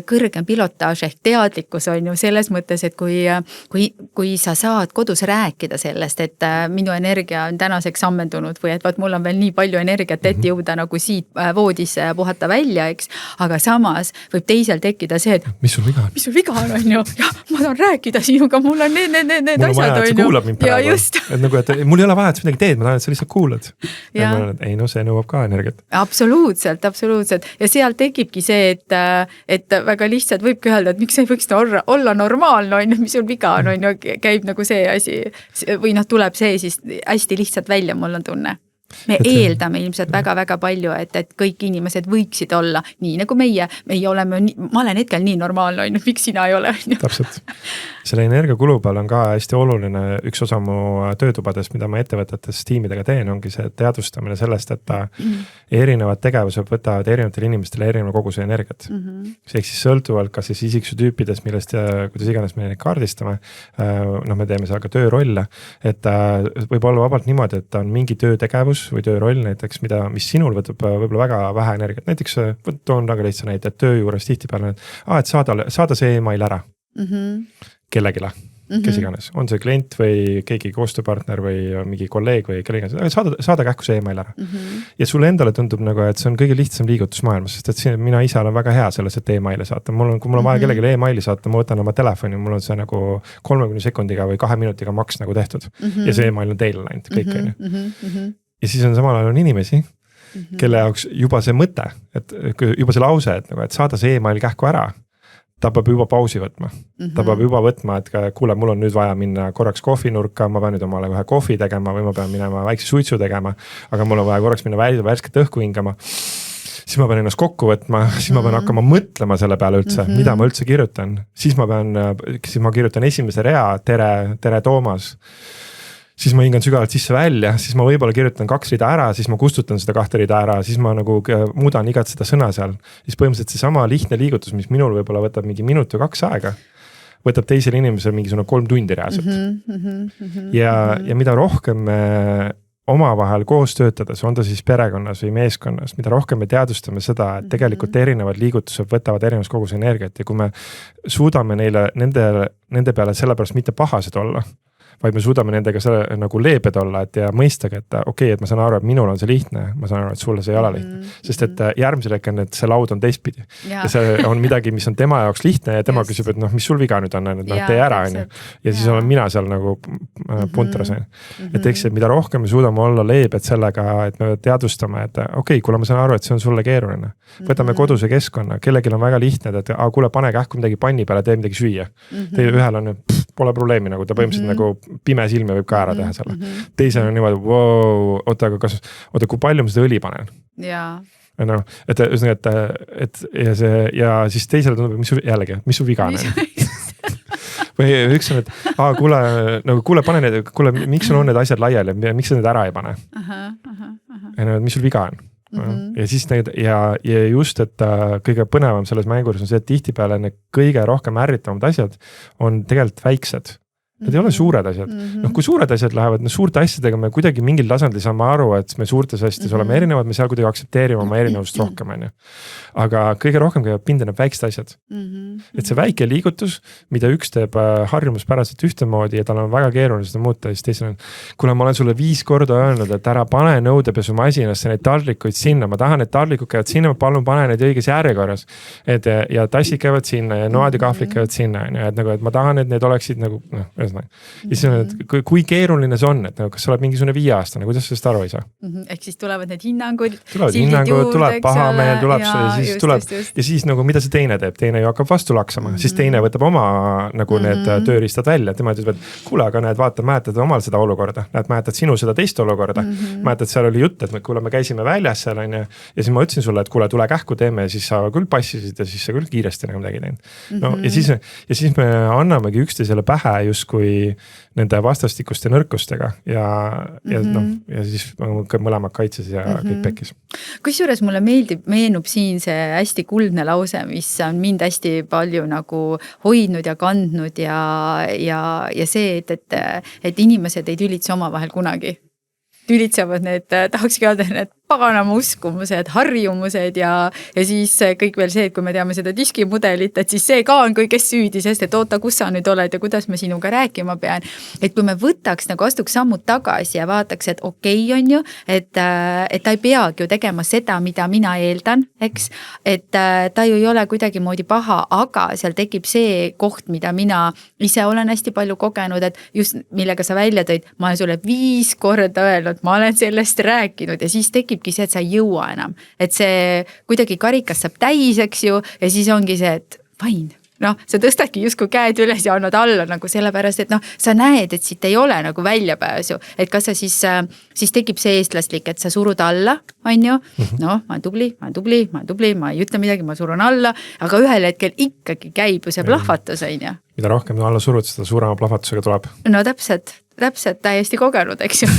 B: kõrgem pilotaaž ehk teadlikkus on ju selles mõttes, et kui sa saad kodus rääkida sellest, et minu energia on tänaseks ammendunud või et vaat mul on veel nii palju energiat, et jõuda nagu siit voodis puhata välja, eks, aga samas võib teisel tekkida see, et
C: mis sul viga on?
B: Mis sul viga on ju? Ja ma tahan rääkida sinuga, mul on need asjad on ju.
C: Mul on vaja, et sa kuulab mind praegu.
B: Just.
C: Et nagu, et mul ei ole vaja, et sa midagi teed, ma tahan, et sa lihtsalt kuulad. Ja ma olen, et ei, no see nõuab ka energiat.
B: Absoluutselt. Ja seal tekibki see, et väga lihtsalt võibki öelda, et miks ei võiks olla normaalne, on, mis sul viga on, käib nagu see asi või tuleb see siis hästi lihtsalt välja, mul on tunne. Me eeldame ilmselt väga-väga palju, et kõik inimesed võiksid olla nii nagu meie oleme, ma olen hetkel nii normaalne, on, miks sina ei ole?
C: Täpselt. Selle energiakulu peal on ka hästi oluline üks osa mu töötubades, mida ma ettevõtetes tiimidega teen, ongi see teadvustamine sellest, et erinevad tegevused võtavad erinevatel inimestele erineva koguse energiat. See ehk siis sõltuvalt kas siis isiksutüüpidest, millest kuidas iganes me neid kaardistame, me teeme seal ka töörolle, et võib olla vabalt niimoodi, et on mingi töötegevus või tööroll näiteks, mis sinul võtab võib-olla väga vähe energiat. Näiteks toon väga lihtsa näite, et töö juures tihtipeale, et saada see email ära kellegile, kes iganes. On see klient või keegi koostööpartner või mingi kolleeg või kellega, saada kähku see email ära. Ja sulle endale tundub nagu, et see on kõige lihtsam liigutus maailmas, sest et mina ise olen väga hea selles, et emaili saata. Kui mul on vaja kellegile emaili saata, ma võtan oma telefoni, mul on see nagu 30 sekundiga või 2 minutiga maks nagu tehtud. Ja see email on teile läinud, kõik on ju. Ja siis on samal ajal on inimesi, kelle jaoks juba see mõte, et juba see lause, et saada see email kähku ära, ta peab juba pausi võtma. Ta peab juba võtma, et kuule, mul on nüüd vaja minna korraks kohvinurka, ma pean nüüd omale ühe kohvi tegema või ma pean minema väikse suitsu tegema, aga mul on vaja korraks minna värsket õhku hingama. Siis ma pean ennast kokku võtma, siis ma pean hakkama mõtlema selle peale üldse, mida ma üldse kirjutan. Siis ma kirjutan esimese rea, tere Toomas. Siis ma hingan sügavalt sisse välja, siis ma võib-olla kirjutan 2 rida ära, siis ma kustutan seda 2 rida ära, siis ma nagu muudan igat seda sõna seal. Siis põhimõtteliselt see sama lihtne liigutus, mis minul võib-olla võtab mingi minut või 2 aega, võtab teisel inimesel mingisugune 3 tundi reaalselt. Ja mida rohkem me omavahel koos töötades, on ta siis perekonnas või meeskonnas, mida rohkem me teadvustame seda, et tegelikult erinevad liigutused võtavad erinevas kogus energiat ja kui me suudame nende peale sellepärast mitte pahased olla, vaid me suudame nendega nagu leebed olla, et ja mõistagi, et okei, et ma saan aru, et minul on see lihtne, ma saan aru, et sulle see ei ole lihtne. Sest et järgmisel hetkel, et see laud on teistpidi. Ja see on midagi, mis on tema jaoks lihtne ja tema küsib, et mis sul viga nüüd on, et tee ära, on ju. Ja siis olen mina seal nagu puntras. Et eks, et mida rohkem me suudame olla leebed sellega, et me teadvustame, et okei, kuule, ma saan aru, et see on sulle keeruline. Võtame koduse keskkonna, kellelgi on väga lihtne, et kuule, pane kähku midagi panni peale, tee midagi süüa. Ühel on, pole probleemi, nagu ta põhimõtteliselt nagu pime silme võib ka ära teha selle. Teisel on niimoodi, oota, kui palju ma seda õli panen?
B: Jaa.
C: No, ja siis teisele tundub, mis su viga on? Või üks on, et kuule, pane need, miks sul on need asjad laiali, miks sa need ära ei pane? Mis sul viga on? Ja siis ja just, et kõige põnevam selles mängus on see, et tihtipeale need kõige rohkem ärritavamad asjad on tegelikult väiksed. Need ei ole suured asjad. Kui suured asjad lähevad, suurte asjadega me kuidagi mingil tasandil saame aru, et me suurtes asjades oleme erinevad, me seal kuidagi aktsepteerime oma erinevust rohkem. Aga kõige rohkem käivad pinda need väiksed asjad. Et see väike liigutus, mida üks teeb harjumuspäraselt ühtemoodi ja tal on väga keeruline seda muuta, siis teisel on, kuule, ma olen sulle 5 korda öelnud, et ära pane nõudepesu masinasse neid taldlikuid sinna, ma tahan, et taldlikud käivad sinna, palun pane neid õiges järjekorras. Ja tassid käivad sinna ja noad ja kahvlid käivad sinna. Et ma tahan, et need oleksid nagu, ja siis on, et kui keeruline see on, et kas sa oled mingisugune 5-aastane, kuidas sa sellest aru ei saa?
B: Ehk siis tulevad need hinnangud,
C: tuleb pahameel, tuleb ja siis nagu mida see teine teeb, teine ju hakkab vastu laksama, siis teine võtab oma nagu need tööriistad välja, tema ütleb, et kuule, aga mäletad omal seda olukorda, mäletad sinu seda teist olukorda, mäletad, seal oli jutt, et kuule, me käisime väljas seal ja siis ma ütlesin sulle, et kuule, tule kähku teeme ja siis sa küll passisid ja siis sa küll kiiresti nagu midagi teinud. No ja siis me annamegi üksteisele pähe justkui kui nende vastastikuste nõrkustega ja ja siis mõlemad kaitses ja kõik pekkis.
B: Kusjuures mulle meenub siin see hästi kuldne lause, mis on mind hästi palju nagu hoidnud ja kandnud ja see, et inimesed ei tülitse omavahel kunagi. Tülitsevad need, tahakski öelda, need paganama uskumused, harjumused ja siis kõik veel see, et kui me teame seda diskimudelit, et siis see ka on kõiges süüdi, sest et oota, kus sa nüüd oled ja kuidas ma sinuga rääkima pean. Et kui me võtaks nagu astuks sammud tagasi ja vaataks, et okei on ju, et ta ei peagi ju tegema seda, mida mina eeldan, eks, et ta ju ei ole kuidagi moodi paha, aga seal tekib see koht, mida mina ise olen hästi palju kogenud, et just millega sa välja tõid, ma olen sulle 5 korda öelnud, ma olen sellest rääkinud ja siis tekibki see, et sa ei jõua enam. Et see kuidagi karikas saab täis, eks ju, ja siis ongi see, et vain. Sa tõstadki justkui käed üles ja annad alla nagu sellepärast, et sa näed, et siit ei ole nagu väljapääsu. Et kas sa siis tekib see eestlaslik, et sa surud alla, on ju? Ma olen tubli, ma ei ütle midagi, ma surun alla, aga ühel hetkel ikkagi käib ju see plahvatus, on ju?
C: Mida rohkem alla surud, seda suurema plahvatusega tuleb.
B: No täpselt täiesti kogenud, eks ju.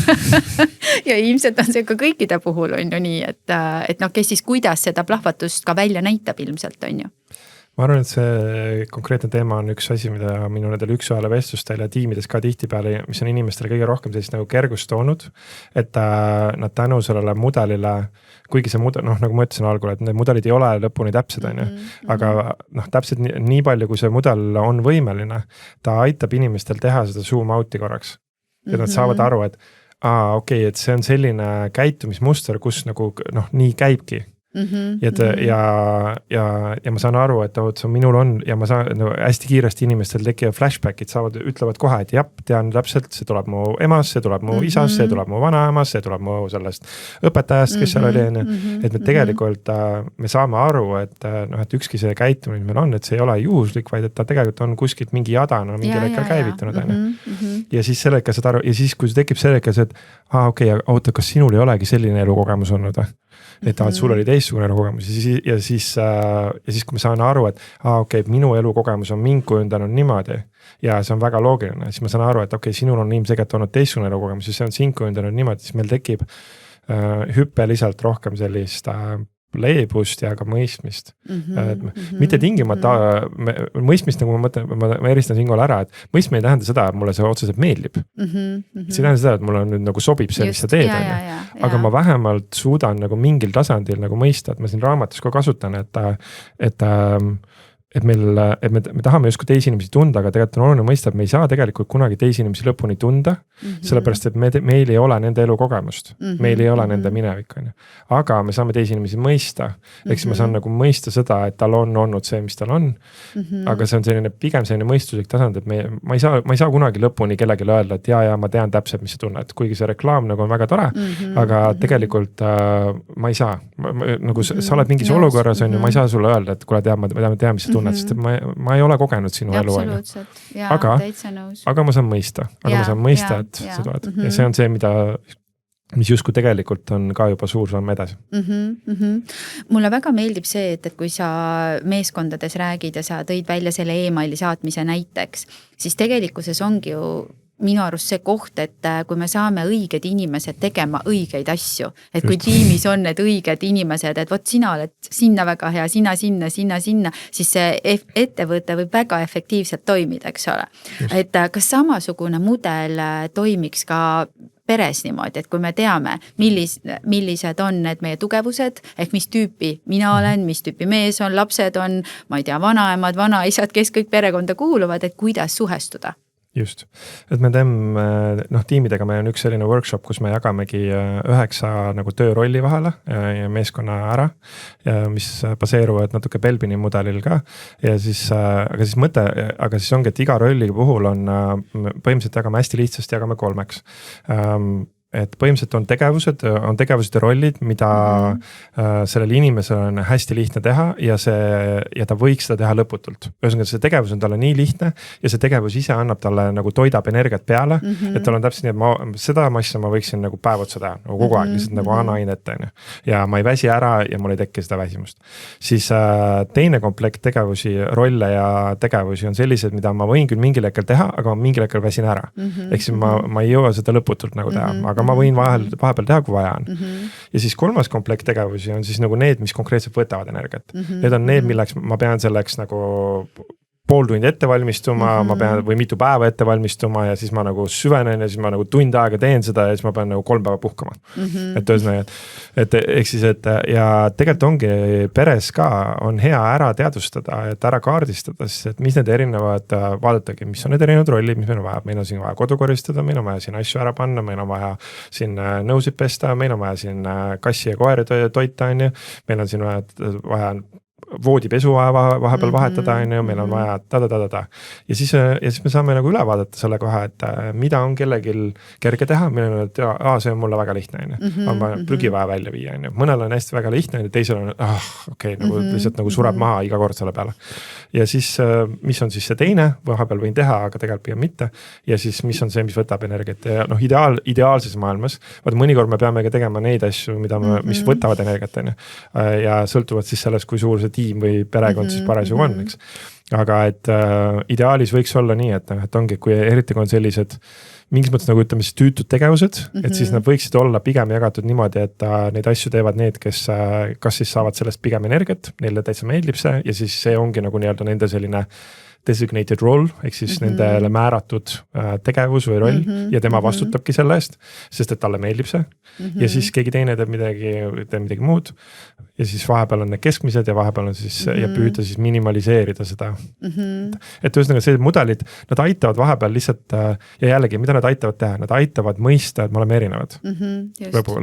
B: Ja ilmselt on see ka kõikide puhul on ju nii, et kes siis kuidas seda plahvatust ka välja näitab ilmselt, on ju.
C: Ma arvan, et see konkreetne teema on üks asi, mida minu nendel üks-ühele vestlustel ja tiimides ka tihtipeale, mis on inimestele kõige rohkem sellist nagu kergust toonud, et nad tänu sellele mudelile, kuigi see mudel, nagu ma ütlesin algul, et need mudelid ei ole lõpuni täpsed, on ju, aga täpselt nii palju, kui see mudel on võimeline, ta aitab inimestel teha seda zoom out'i korraks. Ja nad saavad aru, et okei, et see on selline käitumismuster, kus nagu nii käibki. Ja ma saan aru, et minul on ja ma saan hästi kiiresti inimestel tekivad flashbackid, ütlevad kohe, et jah, tean täpselt, see tuleb mu emast, see tuleb mu isast, see tuleb mu vanaemast, see tuleb mu sellest õpetajast, kes seal oli, et me tegelikult me saame aru, et ükski see käitumine meil on, et see ei ole juhuslik, vaid et ta tegelikult on kuskilt mingi jadana mingil hetkel käivitunud. Ja siis sellega saad aru, ja siis kui see tekib sellega, et okei, oota, kas sinul ei olegi selline elukogemus olnud või? Et sul oli teistsugune elukogemus ja siis kui me saan aru, et okei, minu elukogemus on mind kujundanud niimoodi ja see on väga loogiline, siis ma saan aru, et okei, sinul on ilmselgelt olnud teistsugune elukogemus ja see on sind kujundanud niimoodi, siis meil tekib hüppeliselt rohkem sellist leebust ja ka mõistmist. Mitte tingimata mõistmist, nagu ma mõtlen, ma eristan siinkohal ära, et mõistmine ei tähenda seda, et mulle see otseselt meeldib. See ei tähenda seda, et mulle nüüd nagu sobib see, mis sa teed. Aga ma vähemalt suudan nagu mingil tasandil nagu mõista, et ma siin raamatus ka kasutan, et me tahame justkui teisi inimesi tunda, aga tegelikult on oluline mõista, et me ei saa tegelikult kunagi teisi inimesi lõpuni tunda, sellepärast, et meil ei ole nende elukogemust, meil ei ole nende minevik. Aga me saame teisi inimesi mõista, eks ma saan nagu mõista seda, et tal on olnud see, mis tal on, aga see on pigem selline mõistuslik tasand, et ma ei saa kunagi lõpuni kellelegi öelda, et ja ma tean täpselt, mis sa tunned, kuigi see reklaam nagu on väga tore, aga tegelikult ma ei saa, nagu sa oled mingis olukorras, on ju, ma ei saa sulle öelda, et kuule tead, ma tean, mis sa tunned, sest ma ei ole kogenud sinu elu. Aga ma saan mõista, et sa tuled. Ja see on see, mis justkui tegelikult on ka juba suur samm edasi.
B: Mulle väga meeldib see, et kui sa meeskondades räägid ja sa tõid välja selle emaili saatmise näiteks, siis tegelikkuses ongi ju minu arust see koht, et kui me saame õiged inimesed tegema õigeid asju, et kui tiimis on need õiged inimesed, et vot sina oled sinna väga hea, sina sinna, siis see ettevõte võib väga efektiivselt toimida, eks ole. Et kas samasugune mudel toimiks ka peres niimoodi, et kui me teame, millised on need meie tugevused, ehk mis tüüpi mina olen, mis tüüpi mees on, lapsed on, ma ei tea, vanaemad, vanaisad, kes kõik perekonda kuuluvad, et kuidas suhestuda.
C: Just, et me teeme, tiimidega meil on üks selline workshop, kus me jagamegi 9 nagu töörolli vahele ja meeskonna ära, mis baseeruvad natuke Belbini mudelil ka. Ja siis, aga siis ongi, et iga rolli puhul on põhimõtteliselt jagame hästi lihtsasti, jagame 3. et põhimõtteliselt on tegevused ja rollid, mida sellel inimesel on hästi lihtne teha ja ta võiks seda teha lõputult. Ühesõnaga, see tegevus on talle nii lihtne ja see tegevus ise annab talle nagu toidab energiat peale, et tal on täpselt nii, et seda asja ma võiksin nagu päev otsa teha, nagu kogu aeg, lihtsalt nagu anna ainet, ja ma ei väsi ära ja mul ei teki seda väsimust. Siis teine komplekt tegevusi, rolle ja tegevusi on sellised, mida ma võin küll mingil hetkel teha, aga ma mingil hetkel väsin ära. Ehk siis ma ei jõua seda lõputult nagu teha, aga ma võin vahepeal teha, kui vaja on. Ja siis kolmas komplekt tegevusi on siis nagu need, mis konkreetselt võtavad energiat. Need on need, milleks ma pean selleks nagu pool tundi ette valmistuma, ma pean või mitu päeva ette valmistuma ja siis ma nagu süvenen ja siis ma nagu tund aega teen seda ja siis ma pean nagu 3 päeva puhkama. Et ühesõnaga, et eks siis, et ja tegelikult ongi peres ka on hea ära teadvustada, et ära kaardistada, siis et mis need erinevad, vaadatagi, mis on need erinevad rollid, mis meil on vaja. Meil on siin vaja kodu koristada, meil on vaja siin asju ära panna, meil on vaja siin nõusid pesta, meil on vaja siin kassi ja koeri toita, meil on siin vaja voodipesu vahepeal vahetada, meil on vaja ta. Ja siis me saame nagu üle vaadata selle kohe, et mida on kellegil kerge teha, meil on, et see on mulle väga lihtne, on vaja prügi vaja välja viia, mõnel on hästi väga lihtne, teisel on, nagu lihtsalt nagu sureb maha iga kord selle peale. Ja siis, mis on siis see teine, vahepeal võin teha, aga tegelikult pigem mitte. Ja siis, mis on see, mis võtab energiat ja ideaalses maailmas, mõnikord me peame ka tegema neid asju, mis võtavad energiat, ja sõltuvad siis sellest, kui suur see tiim või perekond siis parasjagu on, eks. Aga et ideaalis võiks olla nii, et ongi, kui eriti kui on sellised mingis mõttes nagu ütleme siis tüütud tegevused, et siis nad võiksid olla pigem jagatud niimoodi, et neid asju teevad need, kes kas siis saavad sellest pigem energiat, neile täitsa meeldib see ja siis see ongi nagu nii-öelda nende selline designated role, ehk siis nendele määratud tegevus või roll ja tema vastutabki selle eest, sest et talle meeldib see. Ja siis keegi teine teeb midagi muud ja siis vahepeal on need keskmised ja vahepeal on siis ja püüda siis minimaliseerida seda. Et ühesõnaga see mudelid, nad aitavad vahepeal lihtsalt ja jällegi, mida nad aitavad teha? Nad aitavad mõista, et me oleme erinevad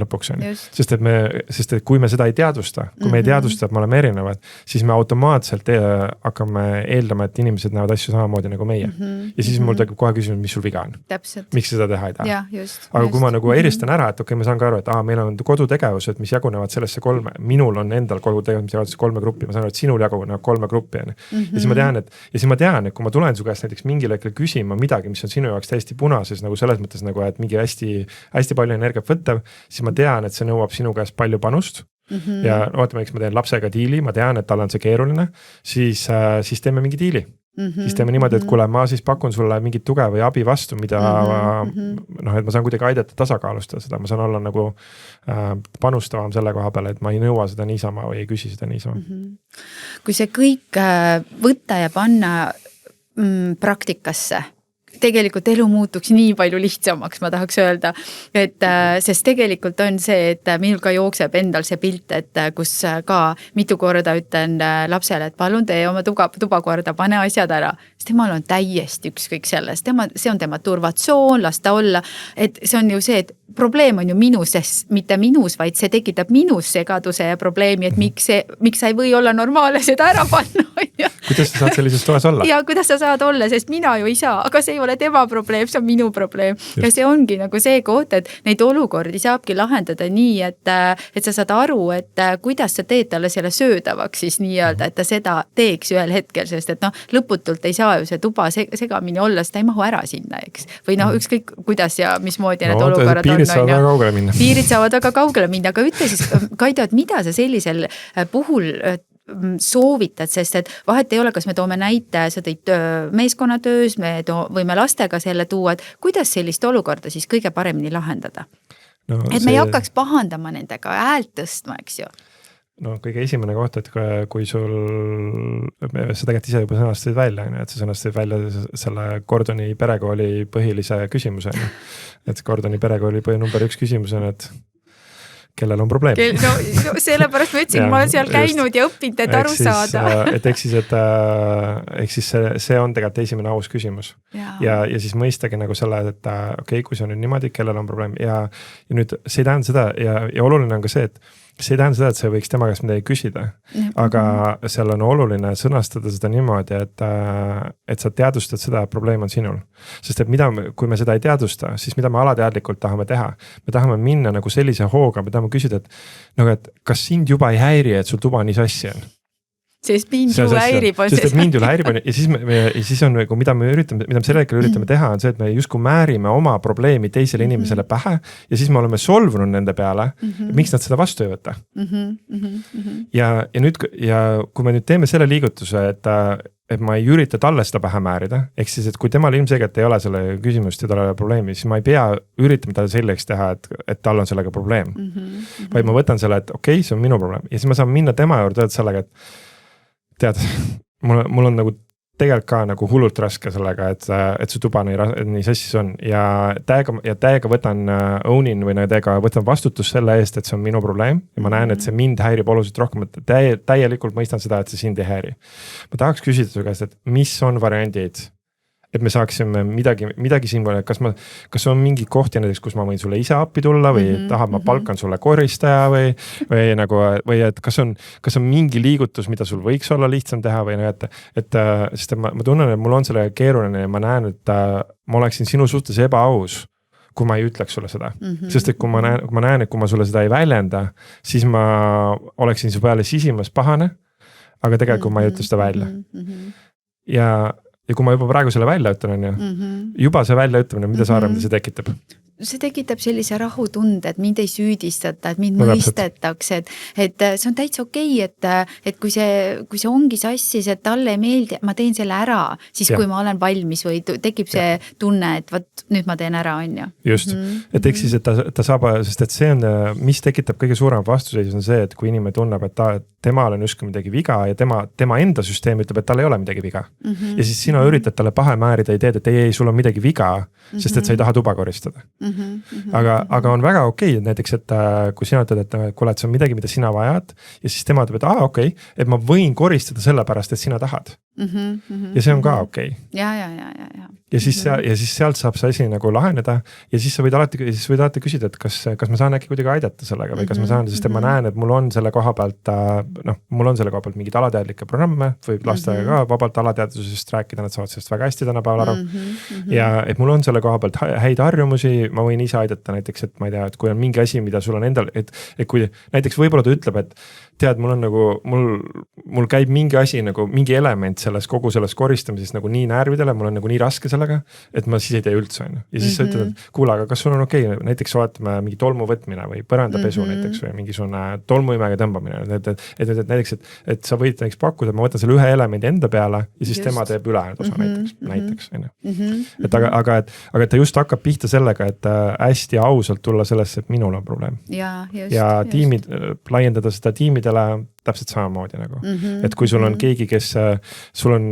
C: lõpuks on. Sest et kui me seda ei teadvusta, kui me ei teadvusta, et me oleme erinevad, siis me automaatselt hakkame eeldama, et inimesed näevad asju samamoodi nagu meie. Ja siis mul tekib kohe küsimus, mis sul viga on.
B: Täpselt.
C: Miks seda teha ei taha? Aga kui ma nagu eristan ära, et okei, ma saan ka aru, et meil on kodutegevused, mis jagunevad sellesse 3. Minul on endal kodutegevused, mis jagunevad 3 gruppi. Ma saan aru, et sinul jagunevad 3 gruppi. Ja siis ma tean, et kui ma tulen su käest näiteks mingil hetkel küsima midagi, mis on sinu jaoks täiesti punases, nagu selles mõttes, nagu, et mingi hästi palju energiat võttav, siis ma tean, et see nõuab sinu käest palju panust. Ja ootame, eks ma teen lapsega diili, ma tean, et tal on see keeruline, siis teeme mingi diili. Siis teeme niimoodi, et kuule, ma siis pakun sulle mingit tuge või abi vastu, mida et ma saan kuidagi aidata tasakaalustada seda, ma saan olla nagu panustavam selle koha peale, et ma ei nõua seda niisama või ei küsi seda niisama.
B: Kui see kõik võtta ja panna praktikasse, tegelikult elu muutuks nii palju lihtsamaks, ma tahaks öelda, et sest tegelikult on see, et minul ka jookseb endal see pilt, et kus ka mitu korda ütlen lapsele, et palun tee oma tuba korda, pane asjad ära, sest temal on täiesti ükskõik sellest, see on tema turvatsoon, las ta olla, et see on ju see, et probleem on ju minuses, mitte minus, vaid see tekitab minus segaduse ja probleemi, et miks sa ei või olla normaalne seda ära panna.
C: Kuidas sa saad sellises toas olla?
B: Ja kuidas sa saad olla, sest mina ju ei saa, aga see ei ole tema probleem, see on minu probleem. Ja see ongi nagu see koht, et neid olukordi saabki lahendada nii, et sa saad aru, et kuidas sa teed talle selle söödavaks siis nii-öelda, et ta seda teeks ühel hetkel, sest et lõputult ei saa ju see tuba segamini olla, sest ta ei mahu ära sinna, eks. Või ükskõik kuidas ja mismoodi need olukorrad on. Piirid saavad väga kaugele minna, aga ütle siis, Kaido, et mida sa sellisel puhul soovitad, sest et vahet ei ole, kas me toome näite, sa tõid meeskonnatöös, võime lastega selle tuua, et kuidas sellist olukorda siis kõige paremini lahendada? Et me ei hakkaks pahandama nendega, häält tõstma, eks ju?
C: Kõige esimene koht, et kui sul, sa tegelikult ise juba sõnastasid välja, et sa sõnastasid välja selle Gordoni perekooli põhilise küsimuse. Et Gordoni perekooli number 1 küsimus on, et kellel on probleem.
B: Sellepärast ma ütlesin, ma olen seal käinud ja õppinud, et aru saada.
C: Ehk siis see on tegelikult esimene aus küsimus. Ja siis mõistagi nagu selle, et okei, kui see on nüüd niimoodi, kellel on probleem ja nüüd see ei tähenda seda ja oluline on ka see, see ei tähenda seda, et sa võiks tema käest midagi küsida, aga seal on oluline sõnastada seda niimoodi, et sa teadvustad seda, et probleem on sinul. Sest et kui me seda ei teadvusta, siis mida me alateadlikult tahame teha? Me tahame minna nagu sellise hooga, me tahame küsida, et kas sind juba ei häiri, et sul tuba nii sassi on?
B: Sest mind ju häirib on.
C: Sest et mind ju häirib on ja siis on nagu, mida me selle hetkel üritame teha, on see, et me justkui määrime oma probleemi teisele inimesele pähe ja siis me oleme solvunud nende peale, miks nad seda vastu ei võta. Ja kui me nüüd teeme selle liigutuse, et ma ei ürita talle seda pähe määrida, ehk siis, et kui temal ilmselgelt ei ole selle küsimust ja tal ei ole probleemi, siis ma ei pea üritama talle selleks teha, et tal on sellega probleem. Vaid ma võtan selle, et okei, see on minu probleem ja siis ma saan minna tema juurde sellega, et tead, mul on nagu tegelikult ka nagu hullult raske sellega, et see tuba nii sassis on ja täiega võtan ownin või täiega võtan vastutus selle eest, et see on minu probleem ja ma näen, et see mind häirib oluliselt rohkem, et täielikult mõistan seda, et see sind ei häiri. Ma tahaks küsida su käest, et mis on variandid, et me saaksime midagi siin, kas on mingi kohti näiteks, kus ma võin sulle ise appi tulla või tahab ma palkan sulle koristaja või et kas on mingi liigutus, mida sul võiks olla lihtsam teha või sest ma tunnen, et mul on selle keeruline ja ma näen, et ma oleksin sinu suhtes ebaaus, kui ma ei ütleks sulle seda. Sest et kui ma näen, et kui ma sulle seda ei väljenda, siis ma oleksin su peale sisimas pahane, aga tegelikult ma ei ütle seda välja. Ja kui ma juba praegu selle välja ütlen, juba see väljaütlemine, mida sa arvad, see tekitab?
B: See tekitab sellise rahutunde, et mind ei süüdistata, et mind mõistetakse, et see on täitsa okei, et kui see ongi sassis, et talle ei meeldi, ma teen selle ära, siis kui ma olen valmis või tekib see tunne, et võt, nüüd ma teen ära, on ju.
C: Just, et eks siis, et ta saab, sest et see on, mis tekitab kõige suurem vastuseis on see, et kui inimene tunneb, et temal on justkui midagi viga ja tema enda süsteem ütleb, et tal ei ole midagi viga. Ja siis sina üritad talle pahe määrida ideed, et ei, sul on midagi viga, sest et sa ei taha tuba koristada. Aga on väga okei, et näiteks, et kui sina ütled, et kuule, et see on midagi, mida sina vajad ja siis tema ütleb, et okei, et ma võin koristada sellepärast, et sina tahad. Ja see on ka okei. Ja siis sealt saab see asi nagu laheneda ja siis sa võid alati küsida, et kas ma saan äkki kuidagi aidata sellega või kas ma saan, sest ma näen, et mul on selle koha pealt mingid alateadlikke programme, võib lastega ka vabalt alateadvusest rääkida, nad saavad sellest väga hästi tänapäeval aru. Ja et mul on selle koha pealt häid harjumusi, ma võin ise aidata näiteks, et ma ei tea, et kui on mingi asi, mida sul on endal, et kui näiteks võib-olla ta ütleb, et tead, mul on nagu, mul käib mingi asi nagu mingi element kogu selles koristamises nagu nii närvidele, mul on nagu nii raske sellega, et ma siis ei tee üldse. Ja siis sa ütled, et kuule, aga kas sul on okei, näiteks vaatame mingi tolmu võtmine või põrandapesu näiteks või mingisugune tolmuimega tõmbamine, et näiteks, et sa võid näiteks pakkuda, et ma võtan selle ühe elemendi enda peale ja siis tema teeb ülejäänud osa näiteks. Et aga ta just hakkab pihta sellega, et hästi ausalt tulla sellesse, et minul on probleem. Ja tiimid, laiendada seda tiimidele täpselt samamoodi nagu. Et kui sul on keegi, kes sul on,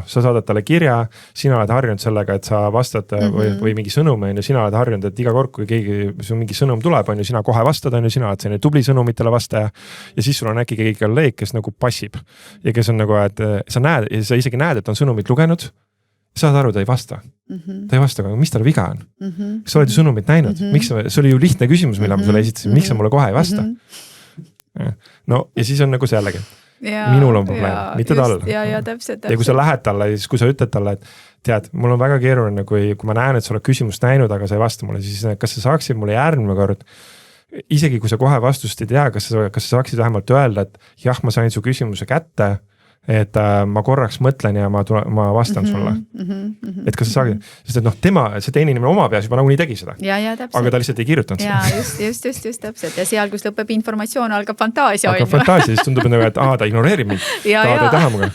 C: sa saadad talle kirja, sina oled harjunud sellega, et sa vastad või mingi sõnum, sina oled harjunud, et iga kord, kui keegi mingi sõnum tuleb, sina kohe vastad, sina oled selline tubli sõnumitele vastaja ja siis sul on äkki keegi kolleeg, kes nagu passib ja kes on nagu, et sa isegi näed, et on sõnumit lugenud, saad aru, ta ei vasta. Ta ei vasta, aga mis tal viga on? Kas sa oled ju sõnumit näinud? See oli ju lihtne küsimus, mille ma sulle esitasin, miks sa mulle kohe ei vasta? No ja siis on nagu see jällegi. Minul on probleem, mitte tal.
B: Ja täpselt.
C: Ja kui sa lähed talle, siis kui sa ütled talle, et tead, mul on väga keeruline, kui ma näen, et sa oled küsimust näinud, aga sa ei vasta mulle, siis kas sa saaksid mulle järgmine kord, isegi kui sa kohe vastust ei tea, kas sa saaksid vähemalt öelda, et jah, ma sain su küsimuse kätte, et ma korraks mõtlen ja ma vastan sulle. Et kas sa saaksid, sest et see teine inimene oma peas juba nagu nii tegi seda. Aga ta lihtsalt ei kirjutanud
B: seda. Just täpselt. Ja seal, kus lõpeb informatsioon, algab fantaasia.
C: Algab fantaasia, siis tundub, et ta ignoreerib mind. Ta ei taha muga.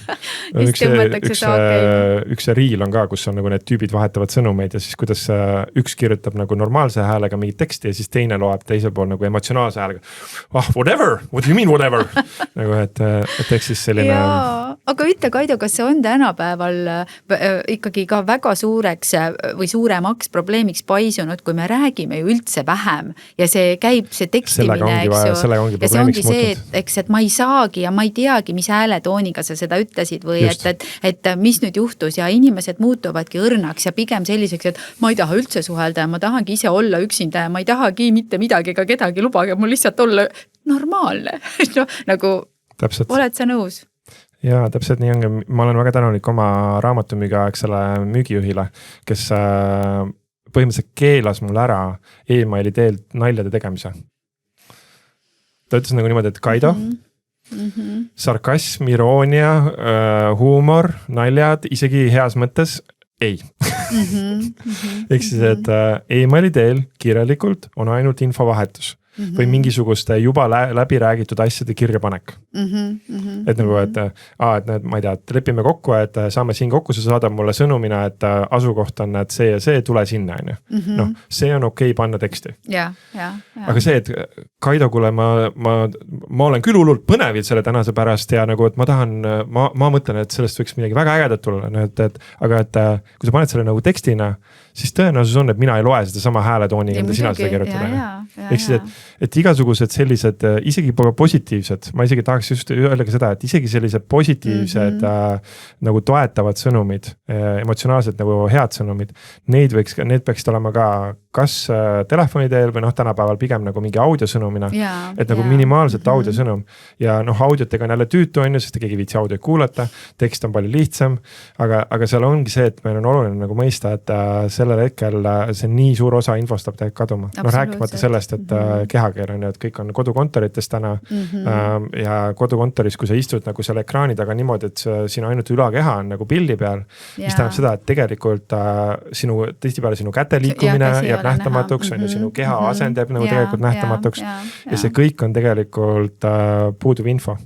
C: Üks reel on ka, kus on nagu need tüübid vahetavad sõnumeid ja siis kuidas üks kirjutab nagu normaalse häälega mingit teksti ja siis teine loeb teisel pool nagu emotsionaalse häälega. Whatever, what do you mean whatever? Nagu, et eks siis selline...
B: Aga ütle, Kaido, kas see on tänapäeval ikkagi ka väga suureks või suuremaks probleemiks paisunud, kui me räägime ju üldse vähem ja see käib see tekstimine, eks ju. Ja see ongi see, et ma ei saagi ja ma ei teagi, mis hääletooniga sa seda ütlesid või et mis nüüd juhtus ja inimesed muutuvadki õrnaks ja pigem selliseks, et ma ei taha üldse suhelda ja ma tahangi ise olla üksinda ja ma ei tahagi mitte midagi ega kedagi lubage, mul lihtsalt olla normaalne. No, nagu
C: täpselt.
B: oled sa nõus?
C: Jaa, täpselt nii ongi. Ma olen väga tänulik oma raamatumüügiaegsele müügijuhile, kes põhimõtteliselt keelas mul ära emaili teel naljade tegemise. Ta ütles nagu niimoodi, et Kaido, sarkasm, iroonia, huumor, naljad, isegi heas mõttes ei. Ehk siis, et emaili teel kirjalikult on ainult infovahetus või mingisuguste juba läbi räägitud asjade kirjapanek. Et nagu, et ma ei tea, et lepime kokku, et saame siin kokku, sa saadab mulle sõnumina, et asukoht on, et see ja see, tule sinna, on ju. Noh, see on okei panna teksti. Aga see, et Kaido, kuule, ma olen küll hullult põnevil selle tänase pärast ja nagu, et ma tahan, ma mõtlen, et sellest võiks midagi väga ägedat tulla, aga et kui sa paned selle nagu tekstina, siis tõenäosus on, et mina ei loe seda sama hääletooniga, mida sina seda kirjutada. Ehk siis, et igasugused sellised, isegi positiivsed, ma isegi tahaks just öelda ka seda, et isegi sellised positiivsed nagu toetavad sõnumid, emotsionaalselt nagu head sõnumid, need peaksid olema ka kas telefoni teel või tänapäeval pigem nagu mingi audiosõnumina, et nagu minimaalselt audiosõnum ja audiotega on jälle tüütu on ju, sest keegi viitsi audiot kuulata, tekst on palju lihtsam, aga seal ongi see, et meil on oluline nagu mõista, et sellel hetkel see nii suur osa infost saab tegelikult kaduma. Rääkimata sellest, et kehakeel on ju, et kõik on kodukontorites täna ja kodukontoris, kui sa istud nagu selle ekraani taga niimoodi, et sinu ainult ülakeha on nagu pildi peal, mis tähendab seda, et tegelikult tihtipeale sinu käte liikumine jääb nähtamatuks, on ju sinu keha asend jääb nagu tegelikult nähtamatuks ja see kõik on tegelikult puuduv info.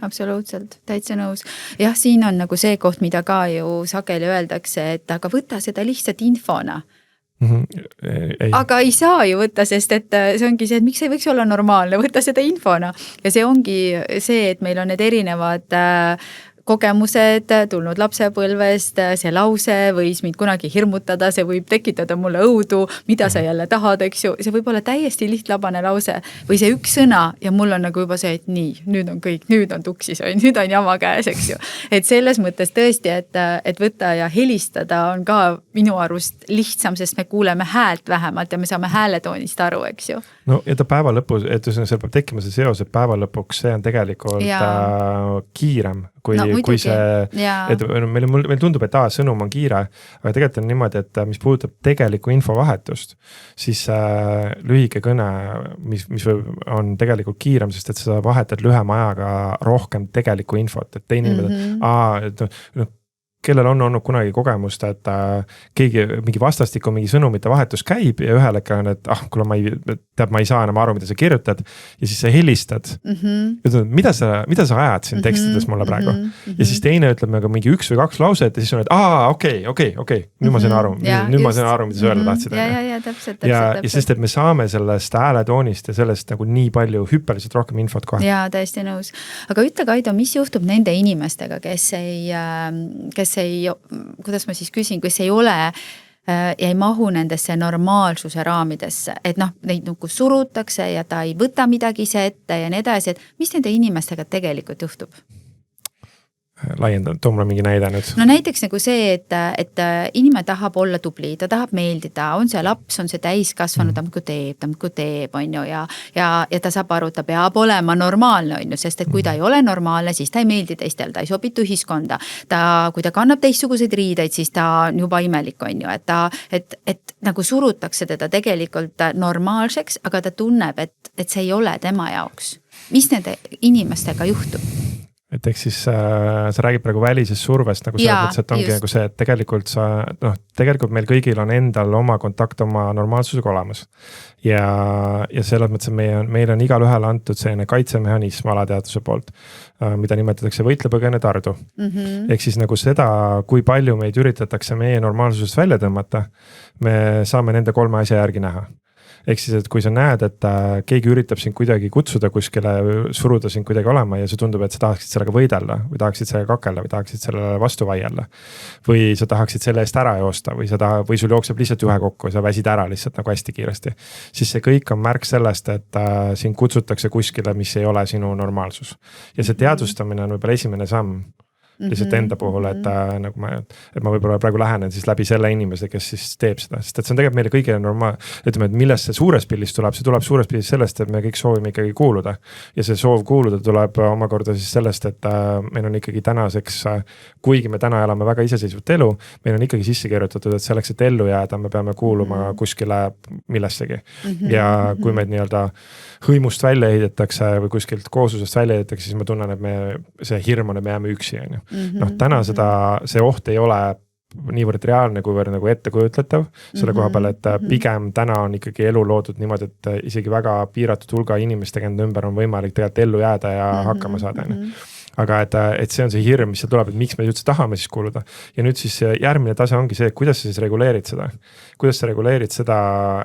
B: Absoluutselt, täitsa nõus. Jah, siin on nagu see koht, mida ka ju sageli öeldakse, et aga võta seda lihtsalt infona. Aga ei saa ju võtta, sest et see ongi see, et miks ei võiks olla normaalne, võtta seda infona. Ja see ongi see, et meil on need erinevad kogemused tulnud lapsepõlvest, see lause võis mind kunagi hirmutada, see võib tekitada mulle õudu, mida sa jälle tahad, eks ju, see võib olla täiesti lihtlabane lause või see üks sõna ja mul on nagu juba see, et nii, nüüd on kõik, nüüd on tuksis või nüüd on jama käes, eks ju. Et selles mõttes tõesti, et võtta ja helistada on ka minu arust lihtsam, sest me kuuleme häält vähemalt ja me saame hääletoonist aru, eks ju.
C: No ja ta päeva lõpus, et seal peab tekkima see seos, et päeva lõpuks see on tegelikult kiirem. Kui see, et meil tundub, et sõnum on kiire, aga tegelikult on niimoodi, et mis puudutab tegelikku infovahetust, siis lühike kõne, mis on tegelikult kiirem, sest et sa vahetad lühema ajaga rohkem tegelikku infot, et teine inimene, kellel on olnud kunagi kogemust, et keegi mingi vastastiku mingi sõnumite vahetus käib ja ühel hetkel on, et kuule ma ei saa enam aru, mida sa kirjutad ja siis sa helistad. Ütled, mida sa ajad siin tekstides mulle praegu? Ja siis teine ütleb nagu mingi 1 või 2 lauset ja siis on, et okei, nüüd ma sain aru, nüüd ma sain aru, mida sa öelda tahtsid. Ja sest, et me saame sellest hääletoonist ja sellest nagu nii palju hüppeliselt rohkem infot kohe.
B: Jaa, täiesti nõus. Aga ütle, Kaido, mis juhtub nende inimestega, kes ei, kuidas ma siis küsin, kes ei ole ja ei mahu nendesse normaalsuse raamidesse, et neid nagu surutakse ja ta ei võta midagi ise ette ja nii edasi, et mis nende inimestega tegelikult juhtub?
C: Laiendan, too mulle mingi näide nüüd.
B: No näiteks nagu see, et inimene tahab olla tubli, ta tahab meeldida, on see laps, on see täiskasvanud, ta muudkui teeb, on ju, ja ta saab aru, ta peab olema normaalne, on ju, sest et kui ta ei ole normaalne, siis ta ei meeldi teistel, ta ei sobitu ühiskonda, kui ta kannab teistsuguseid riideid, siis ta on juba imelik, on ju, et nagu surutakse teda tegelikult normaalseks, aga ta tunneb, et see ei ole tema jaoks. Mis nende inimestega juhtub?
C: Et ehk siis sa räägid praegu välisest survest, nagu selles mõttes, et ongi nagu see, et tegelikult meil kõigil on endal oma kontakt oma normaalsusega olemas. Ja selles mõttes, et meil on igal ühel antud selline kaitsemehhanism alateaduse poolt, mida nimetatakse võitlebõgene tardu. Ehk siis nagu seda, kui palju meid üritatakse meie normaalsusest välja tõmmata, me saame nende 3 asja järgi näha. Ehk siis, et kui sa näed, et keegi üritab sind kuidagi kutsuda kuskile, suruda sind kuidagi olema ja see tundub, et sa tahaksid sellega võidelda või tahaksid sellega kakella või tahaksid sellele vastu vaielda. Või sa tahaksid selle eest ära joosta või sul jookseb lihtsalt juhe kokku ja sa väsid ära lihtsalt nagu hästi kiiresti. Siis see kõik on märk sellest, et sind kutsutakse kuskile, mis ei ole sinu normaalsus. Ja see teadvustamine on võib-olla esimene samm. lihtsalt enda puhul, et nagu ma võib-olla praegu lähenen siis läbi selle inimese, kes siis teeb seda, sest et see on tegelikult meile kõigile ütleme, et millest see suures pildis tuleb, see tuleb suures pildis sellest, et me kõik soovime ikkagi kuuluda. Ja see soov kuuluda tuleb omakorda siis sellest, et meil on ikkagi tänaseks, kuigi me täna elame väga iseseisvat elu, meil on ikkagi sisse kirjutatud, et selleks, et ellu jääda, me peame kuuluma kuskile millessegi. Ja kui meid nii-öelda hõimust välja heidetakse või kuskilt kooslusest välja heidetakse, siis ma tunnen, et see hirm on, et me jääme üksi, on ju. Täna see oht ei ole niivõrd reaalne, kuivõrd nagu ettekujutletav selle koha peal, et pigem täna on ikkagi elu loodud niimoodi, et isegi väga piiratud hulga inimestega enda ümber on võimalik tegelikult ellu jääda ja hakkama saada. Aga et see on see hirm, mis see tuleb, et miks me üldse tahame siis kuuluda. Ja nüüd siis järgmine tase ongi see, et kuidas sa siis reguleerid seda. Kuidas sa reguleerid seda,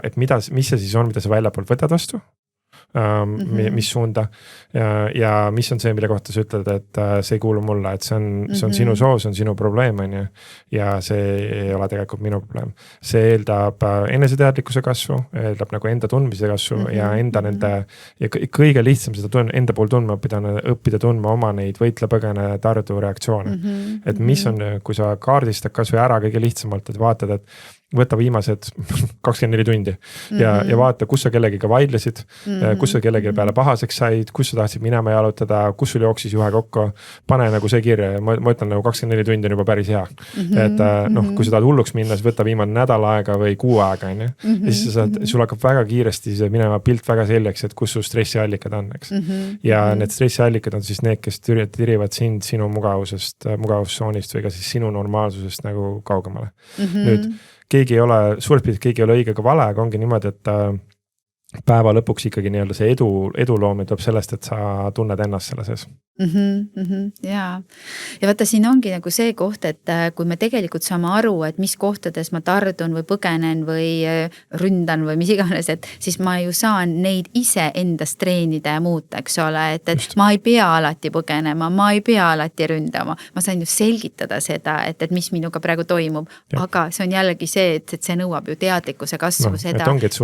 C: et mis see siis on, mida sa välja poolt võtad vastu? Mis suunda ja mis on see, mille kohta sa ütled, et see ei kuulu mulle, et see on sinu soov, see on sinu probleem, on ju. Ja see ei ole tegelikult minu probleem. See eeldab eneseteadlikkuse kasvu, eeldab nagu enda tundmise kasvu ja enda ja kõige lihtsam seda enda pool õppida tundma oma neid võitle, põgene, tardu reaktsioone. Et mis on, kui sa kaardistad kas või ära kõige lihtsamalt, et vaatad, et võta viimased 24 tundi ja vaata, kus sa kellegiga vaidlesid, kus sa kellegi peale pahaseks said, kus sa tahtsid minema jalutada, kus sul jooksis juhe kokku, pane nagu see kirja ja ma ütlen nagu 24 tundi on juba päris hea. Et kui sa tahad hulluks minna, siis võta viimane nädal aega või kuu aega, on ju. Ja siis sul hakkab väga kiiresti minema pilt väga selgeks, et kus su stressiallikad on, eks. Ja need stressiallikad on siis need, kes tirivad sind sinu mugavustsoonist või ka siis sinu normaalsusest nagu kaugemale. Nüüd keegi ei ole, suures pildis keegi ei ole õige ega vale, aga ongi niimoodi, et päeva lõpuks ikkagi nii-öelda see eduloomine tuleb sellest, et sa tunned ennast selle sees.
B: Ja vaata, siin ongi nagu see koht, et kui me tegelikult saame aru, et mis kohtades ma tardun või põgenen või ründan või mis iganes, et siis ma ju saan neid ise endast treenida ja muuta, eks ole, et ma ei pea alati põgenema, ma ei pea alati ründama, ma saan ju selgitada seda, et mis minuga praegu toimub, aga see on jällegi see, et see nõuab ju teadlikkuse kasvu seda.
C: Et ongi, et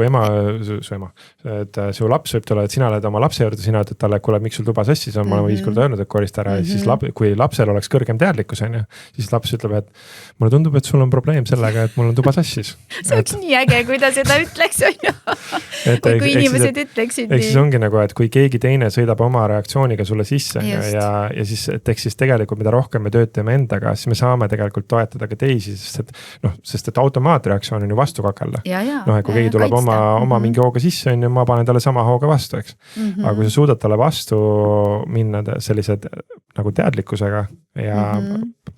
C: su laps võib tulla, et sina oled oma lapse juurde, sina ütled talle, kuule, miks sul tuba sassis on, ma olen 5 korda öelnud, et korista ära ja siis kui lapsel oleks kõrgem teadlikkus, on ju, siis laps ütleb, et mulle tundub, et sul on probleem sellega, et mul on tuba sassis.
B: See oleks nii äge, kui ta seda ütleks, on ju. Või kui inimesed ütleksid nii.
C: Ehk siis ongi nagu, et kui keegi teine sõidab oma reaktsiooniga sulle sisse ja siis, et eks siis tegelikult mida rohkem me töötame endaga, siis me saame tegelikult toetada ka teisi, sest et automaatreaktsioon on ju vastu kakella. Kui keegi tuleb oma mingi hooga sisse, on ju, ma panen talle sama hooga vastu, eks. Aga kui sa suudad talle vastu minna sellised nagu teadlikkusega ja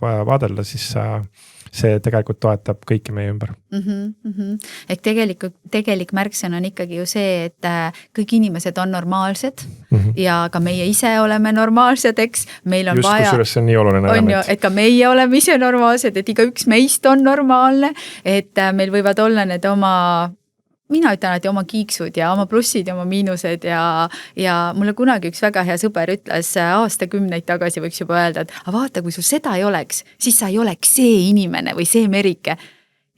C: vaadelda, siis see tegelikult toetab kõiki meie ümber.
B: Ehk tegelik märksõna on ikkagi ju see, et kõik inimesed on normaalsed ja ka meie ise oleme normaalsed, eks. Meil on vaja,
C: kusjuures see on nii oluline
B: element. Et ka meie oleme ise normaalsed, et igaüks meist on normaalne, et meil võivad olla need mina ütlen alati oma kiiksud ja oma plussid ja oma miinused ja mulle kunagi üks väga hea sõber ütles aastakümneid tagasi võiks juba öelda, et vaata, kui sul seda ei oleks, siis sa ei oleks see inimene või see Merike.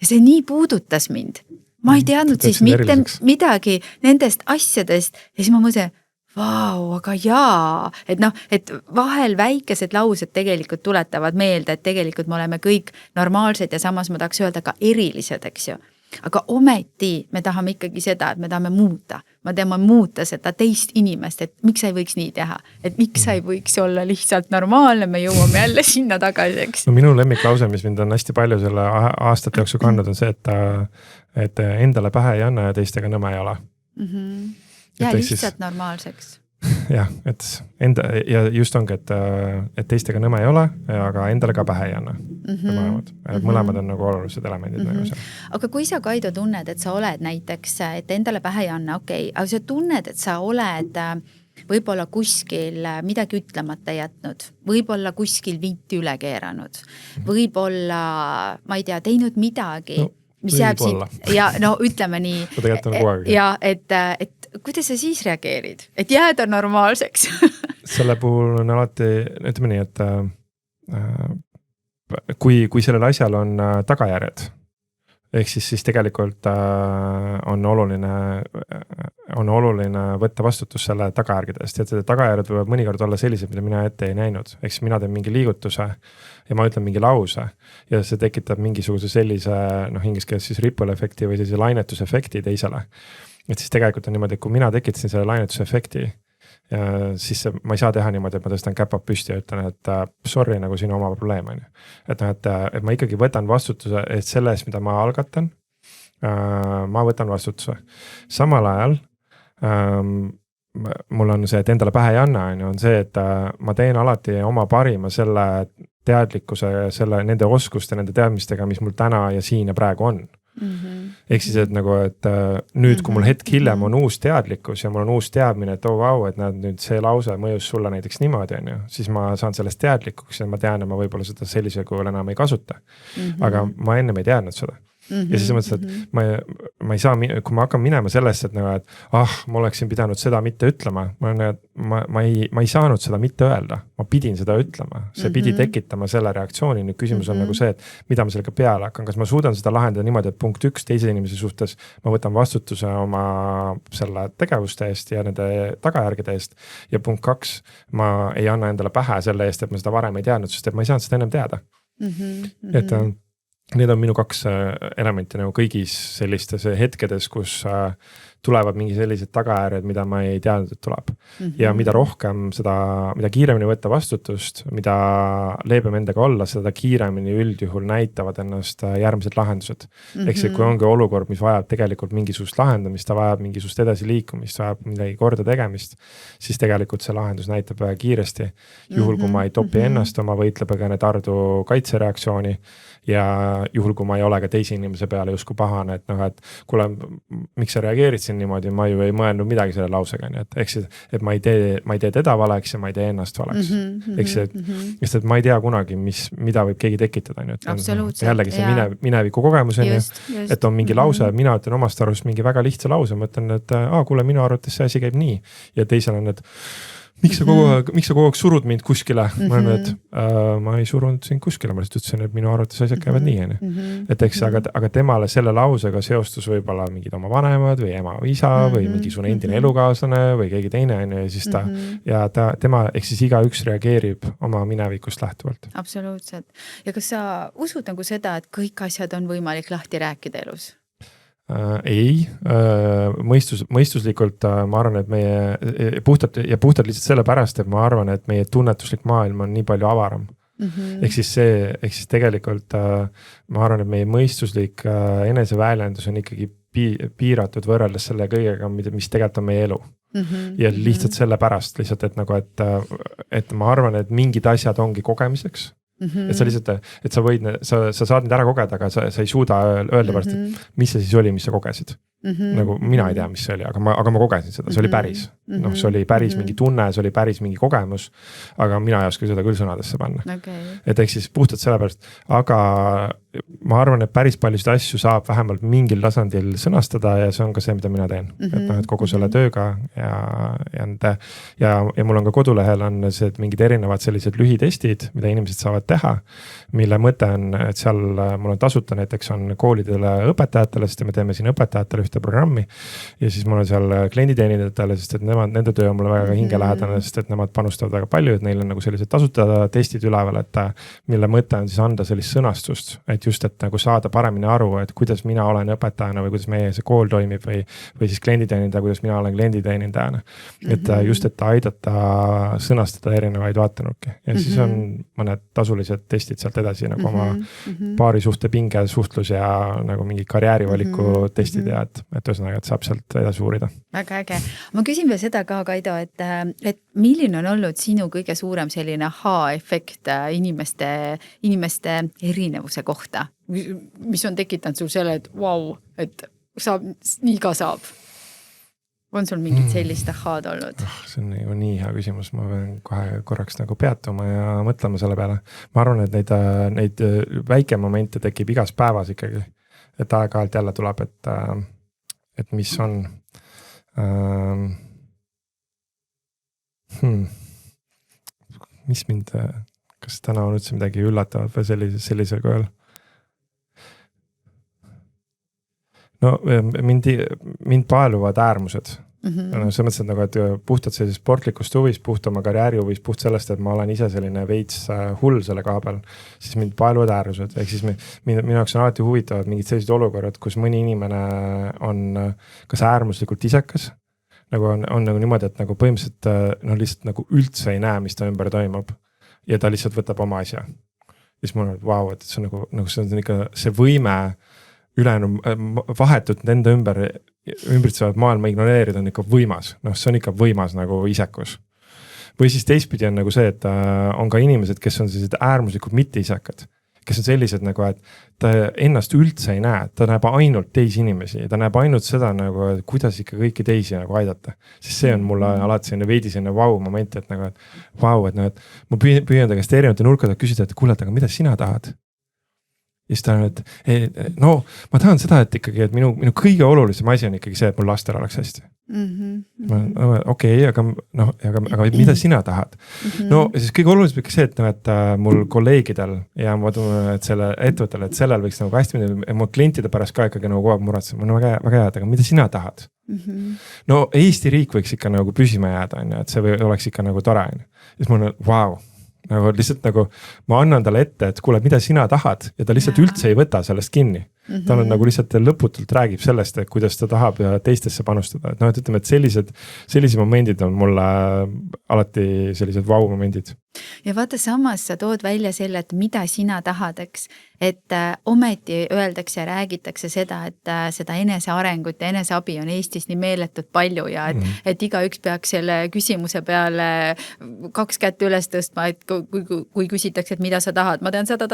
B: Ja see nii puudutas mind. Ma ei teadnud siis mitte midagi nendest asjadest ja siis ma mõtlesin, vau, aga jaa, et vahel väikesed laused tegelikult tuletavad meelde, et tegelikult me oleme kõik normaalsed ja samas ma tahaks öelda ka erilised, eks ju. Aga ometi me tahame ikkagi seda, et me tahame muuta. Ma teame muuta seda teist inimest, et miks sa ei võiks nii teha. Et miks sa ei võiks olla lihtsalt normaalne, me jõuame jälle sinna tagasi, eks.
C: No minu lemmiklause, mis mind on hästi palju selle aastate jooksul kandnud, on see, et endale pähe ei anna ja teistega nõme ei ole.
B: Ja lihtsalt normaalseks.
C: Jah, et ja just ongi, et teistega nõme ei ole, aga endale ka pähe ei anna. Mõlemad on nagu olulised elemendid.
B: Aga kui sa, Kaido, tunned, et sa oled näiteks, et endale pähe ei anna, okei, aga sa tunned, et sa oled võib-olla kuskil midagi ütlemata jätnud, võib-olla kuskil vinti üle keeranud, võib-olla, ma ei tea, teinud midagi, mis jääb siit ja ütleme nii, ja et kuidas sa siis reageerid? Et jääda normaalseks?
C: Selle puhul on alati, ütleme nii, et kui sellel asjal on tagajärjed, ehk siis tegelikult on oluline, on oluline võtta vastutus selle tagajärgedest ja tagajärjed võivad mõnikord olla sellised, mida mina ette ei näinud. Ehk siis mina teen mingi liigutuse ja ma ütlen mingi lause ja see tekitab mingisuguse sellise inglise keeles siis ripple efekti või sellise lainetusefekti teisele. Et siis tegelikult on niimoodi, et kui mina tekitasin selle lainetusefekti, siis ma ei saa teha niimoodi, et ma tõstan käpad püsti ja ütlen, et sorry, nagu sinu oma probleem on. Et ma ikkagi võtan vastutuse, et selle eest, mida ma algatan, ma võtan vastutuse. Samal ajal mul on see, et endale pähe ei anna, on see, et ma teen alati oma parima selle teadlikkuse, nende oskuste, nende teadmistega, mis mul täna ja siin ja praegu on. Ehk siis, et nagu, et nüüd, kui mul hetk hiljem on uus teadlikkus ja mul on uus teadmine, et vau, et nüüd see lause mõjus sulle näiteks niimoodi, on ju, siis ma saan sellest teadlikuks ja ma tean, et ma võib-olla seda sellisel kujul enam ei kasuta. Aga ma ennem ei teadnud seda. Ja siis mõtlesin, et ma ei saa, kui ma hakkan minema sellesse, et nagu, et ma oleksin pidanud seda mitte ütlema. Ma ei saanud seda mitte öelda. Ma pidin seda ütlema. See pidi tekitama selle reaktsiooni. Nüüd küsimus on nagu see, et mida ma sellega peale hakkan. Kas ma suudan seda lahendada niimoodi, et punkt 1 teise inimese suhtes ma võtan vastutuse oma selle tegevuste eest ja nende tagajärgede eest. Ja punkt 2 ma ei anna endale pähe selle eest, et ma seda varem ei teadnud, sest et ma ei saanud seda ennem teada. Et need on minu 2 elementi nagu kõigis sellistes hetkedes, kus tulevad mingi sellised tagajärjed, mida ma ei teadnud, et tuleb. Ja mida rohkem seda, mida kiiremini võtta vastutust, mida leebem endaga olla, seda kiiremini üldjuhul näitavad ennast järgmised lahendused. Ehk see, kui ongi olukord, mis vajab tegelikult mingisugust lahendamist, ta vajab mingisugust edasi liikumist, vajab midagi korda tegemist, siis tegelikult see lahendus näitab väga kiiresti. Juhul, kui ma ei topi ennast oma võitlebaga tardu kaitsereaktsiooni ja juhul, kui ma ei ole ka teise inimese peale justkui pahane, et kuule, miks sa reageerid niimoodi, ma ju ei mõelnud midagi selle lausega, ehk siis, et ma ei tee teda valeks ja ma ei tee ennast valeks. Ehk siis, et ma ei tea kunagi, mida võib keegi tekitada. Jällegi see mineviku kogemus on, et on mingi lause, mina ütlen omast arust mingi väga lihtsa lause, ma ütlen, et kuule, minu arvates see asi käib nii ja teisel on, et miks sa kogu aeg surud mind kuskile? Ma olen, et ma ei surunud sind kuskile, ma lihtsalt ütlesin, et minu arvates asjad käivad nii. Et eks, aga temale selle lausega seostus võib-olla mingid oma vanemad või ema või isa või mingisugune endine elukaaslane või keegi teine. Ja siis tema, ehk siis igaüks reageerib oma minevikust lähtuvalt.
B: Absoluutselt. Ja kas sa usud nagu seda, et kõik asjad on võimalik lahti rääkida elus?
C: Ei, mõistuslikult ma arvan, et meie puhtalt lihtsalt selle pärast, et ma arvan, et meie tunnetuslik maailm on nii palju avaram. Ehk siis tegelikult ma arvan, et meie mõistuslik eneseväljendus on ikkagi piiratud võrreldes selle kõigega, mis tegelikult on meie elu. Ja lihtsalt selle pärast, et ma arvan, et mingid asjad ongi kogemiseks. Et sa lihtsalt, et sa saad nüüd ära kogeda, aga sa ei suuda öelda pärast, et mis see siis oli, mis sa kogesid. Nagu mina ei tea, mis see oli, aga ma kogesin seda, see oli päris. See oli päris mingi tunne, see oli päris mingi kogemus, aga mina ei oska seda küll sõnadesse panna. Et ehk siis puhtalt selle pärast, aga ma arvan, et päris paljusid asju saab vähemalt mingil tasandil sõnastada ja see on ka see, mida mina teen. Et kogu selle tööga ja mul on ka kodulehel on see mingid erinevad sellised lühitestid, mida inimesed saavad teha, mille mõte on, et seal mul on tasuta näiteks on koolidele õpetajatele, sest me teeme siin õpetajatele ühte programmi ja siis mul on seal klienditeenindajatele, sest et nende töö on mulle väga hingelähedane, sest et nemad panustavad väga palju, et neil on nagu sellised tasuta testid üleval, et mille mõte on siis anda sellist sõnastust, et just, et nagu saada paremini aru, et kuidas mina olen õpetajana või kuidas meie see kool toimib või siis klienditeenindaja, kuidas mina olen klienditeenindajana. Et just, et aidata sõnastada erinevaid vaatenurki ja siis on mõned tasulised testid sealt edasi nagu oma paarisuhte pinge suhtlus ja nagu mingi karjäärivaliku testid ja et ühesõnaga, et saab sealt edasi uurida.
B: Väga äge. Ma küsin veel seda ka, Kaido, et milline on olnud sinu kõige suurem selline aha-efekt inimeste erinevuse kohta, mis on tekitanud sul selle, et vau, et saab, nii ka saab. On sul mingid sellist ahaad olnud?
C: See on nagu nii hea küsimus, ma pean kohe korraks nagu peatuma ja mõtlema selle peale. Ma arvan, et neid väike momente tekib igas päevas ikkagi, et aeg-ajalt jälle tuleb, et mis on mis mind, kas täna on üldse midagi üllatavat või sellisel kujul? No mind paeluvad äärmused, No, selles mõttes, et nagu, et puhtalt sellisest sportlikust huvist, puht oma karjääri huvist, puht sellest, et ma olen ise selline veits hull selle koha peal, siis mind paeluvad äärmused, ehk siis minu jaoks on alati huvitavad mingid sellised olukorrad, kus mõni inimene on kas äärmuslikult isekas, nagu on nagu niimoodi, et nagu põhimõtteliselt no lihtsalt nagu üldse ei näe, mis ta ümber toimub ja ta lihtsalt võtab oma asja. Ja siis mul on, vau, et see on nagu see on ikka see võime ülejäänud vahetult nende ümbritsevad maailma ignoreerida on ikka võimas. Noh, see on ikka võimas nagu isekus. Või siis teistpidi on nagu see, et on ka inimesed, kes on sellised äärmuslikud mitte isekad, kes on sellised nagu, et ta ennast üldse ei näe, ta näeb ainult teisi inimesi, ta näeb ainult seda nagu, et kuidas ikka kõiki teisi nagu aidata. Siis see on mulle alati selline veidi selline vau moment, et nagu, et vau, et noh, et ma püüan ta käest erinevate nurkade küsida, et kuule, aga mida sina tahad? Ja siis ta on, et no ma tahan seda, et ikkagi, et minu kõige olulisem asi on ikkagi see, et mul lastel oleks hästi. Okei, aga mida sina tahad? No siis kõige olulisem ikka see, et mul kolleegidel ja ma tunnen, et selle ettevõttel, et sellel võiks nagu hästi minna, mul klientide pärast ka ikkagi nagu kogu aeg muretsema, no väga hea, aga mida sina tahad? No Eesti riik võiks ikka nagu püsima jääda, et see oleks ikka nagu tore. Siis mul on, vau. Nagu lihtsalt nagu ma annan talle ette, et kuule, mida sina tahad ja ta lihtsalt üldse ei võta sellest kinni. Ta on nagu lihtsalt lõputult räägib sellest, et kuidas ta tahab teistesse panustada. Et noh, et ütleme, et sellised momendid on mulle alati sellised vau-momendid.
B: Ja vaata samas sa tood välja selle, et mida sina tahad, eks, et ometi öeldakse ja räägitakse seda, et seda enesearengut ja eneseabi on Eestis nii meeletult palju ja et igaüks peaks selle küsimuse peale 2 kätt üles tõstma, et kui küsitakse, et mida sa tahad, ma tean seda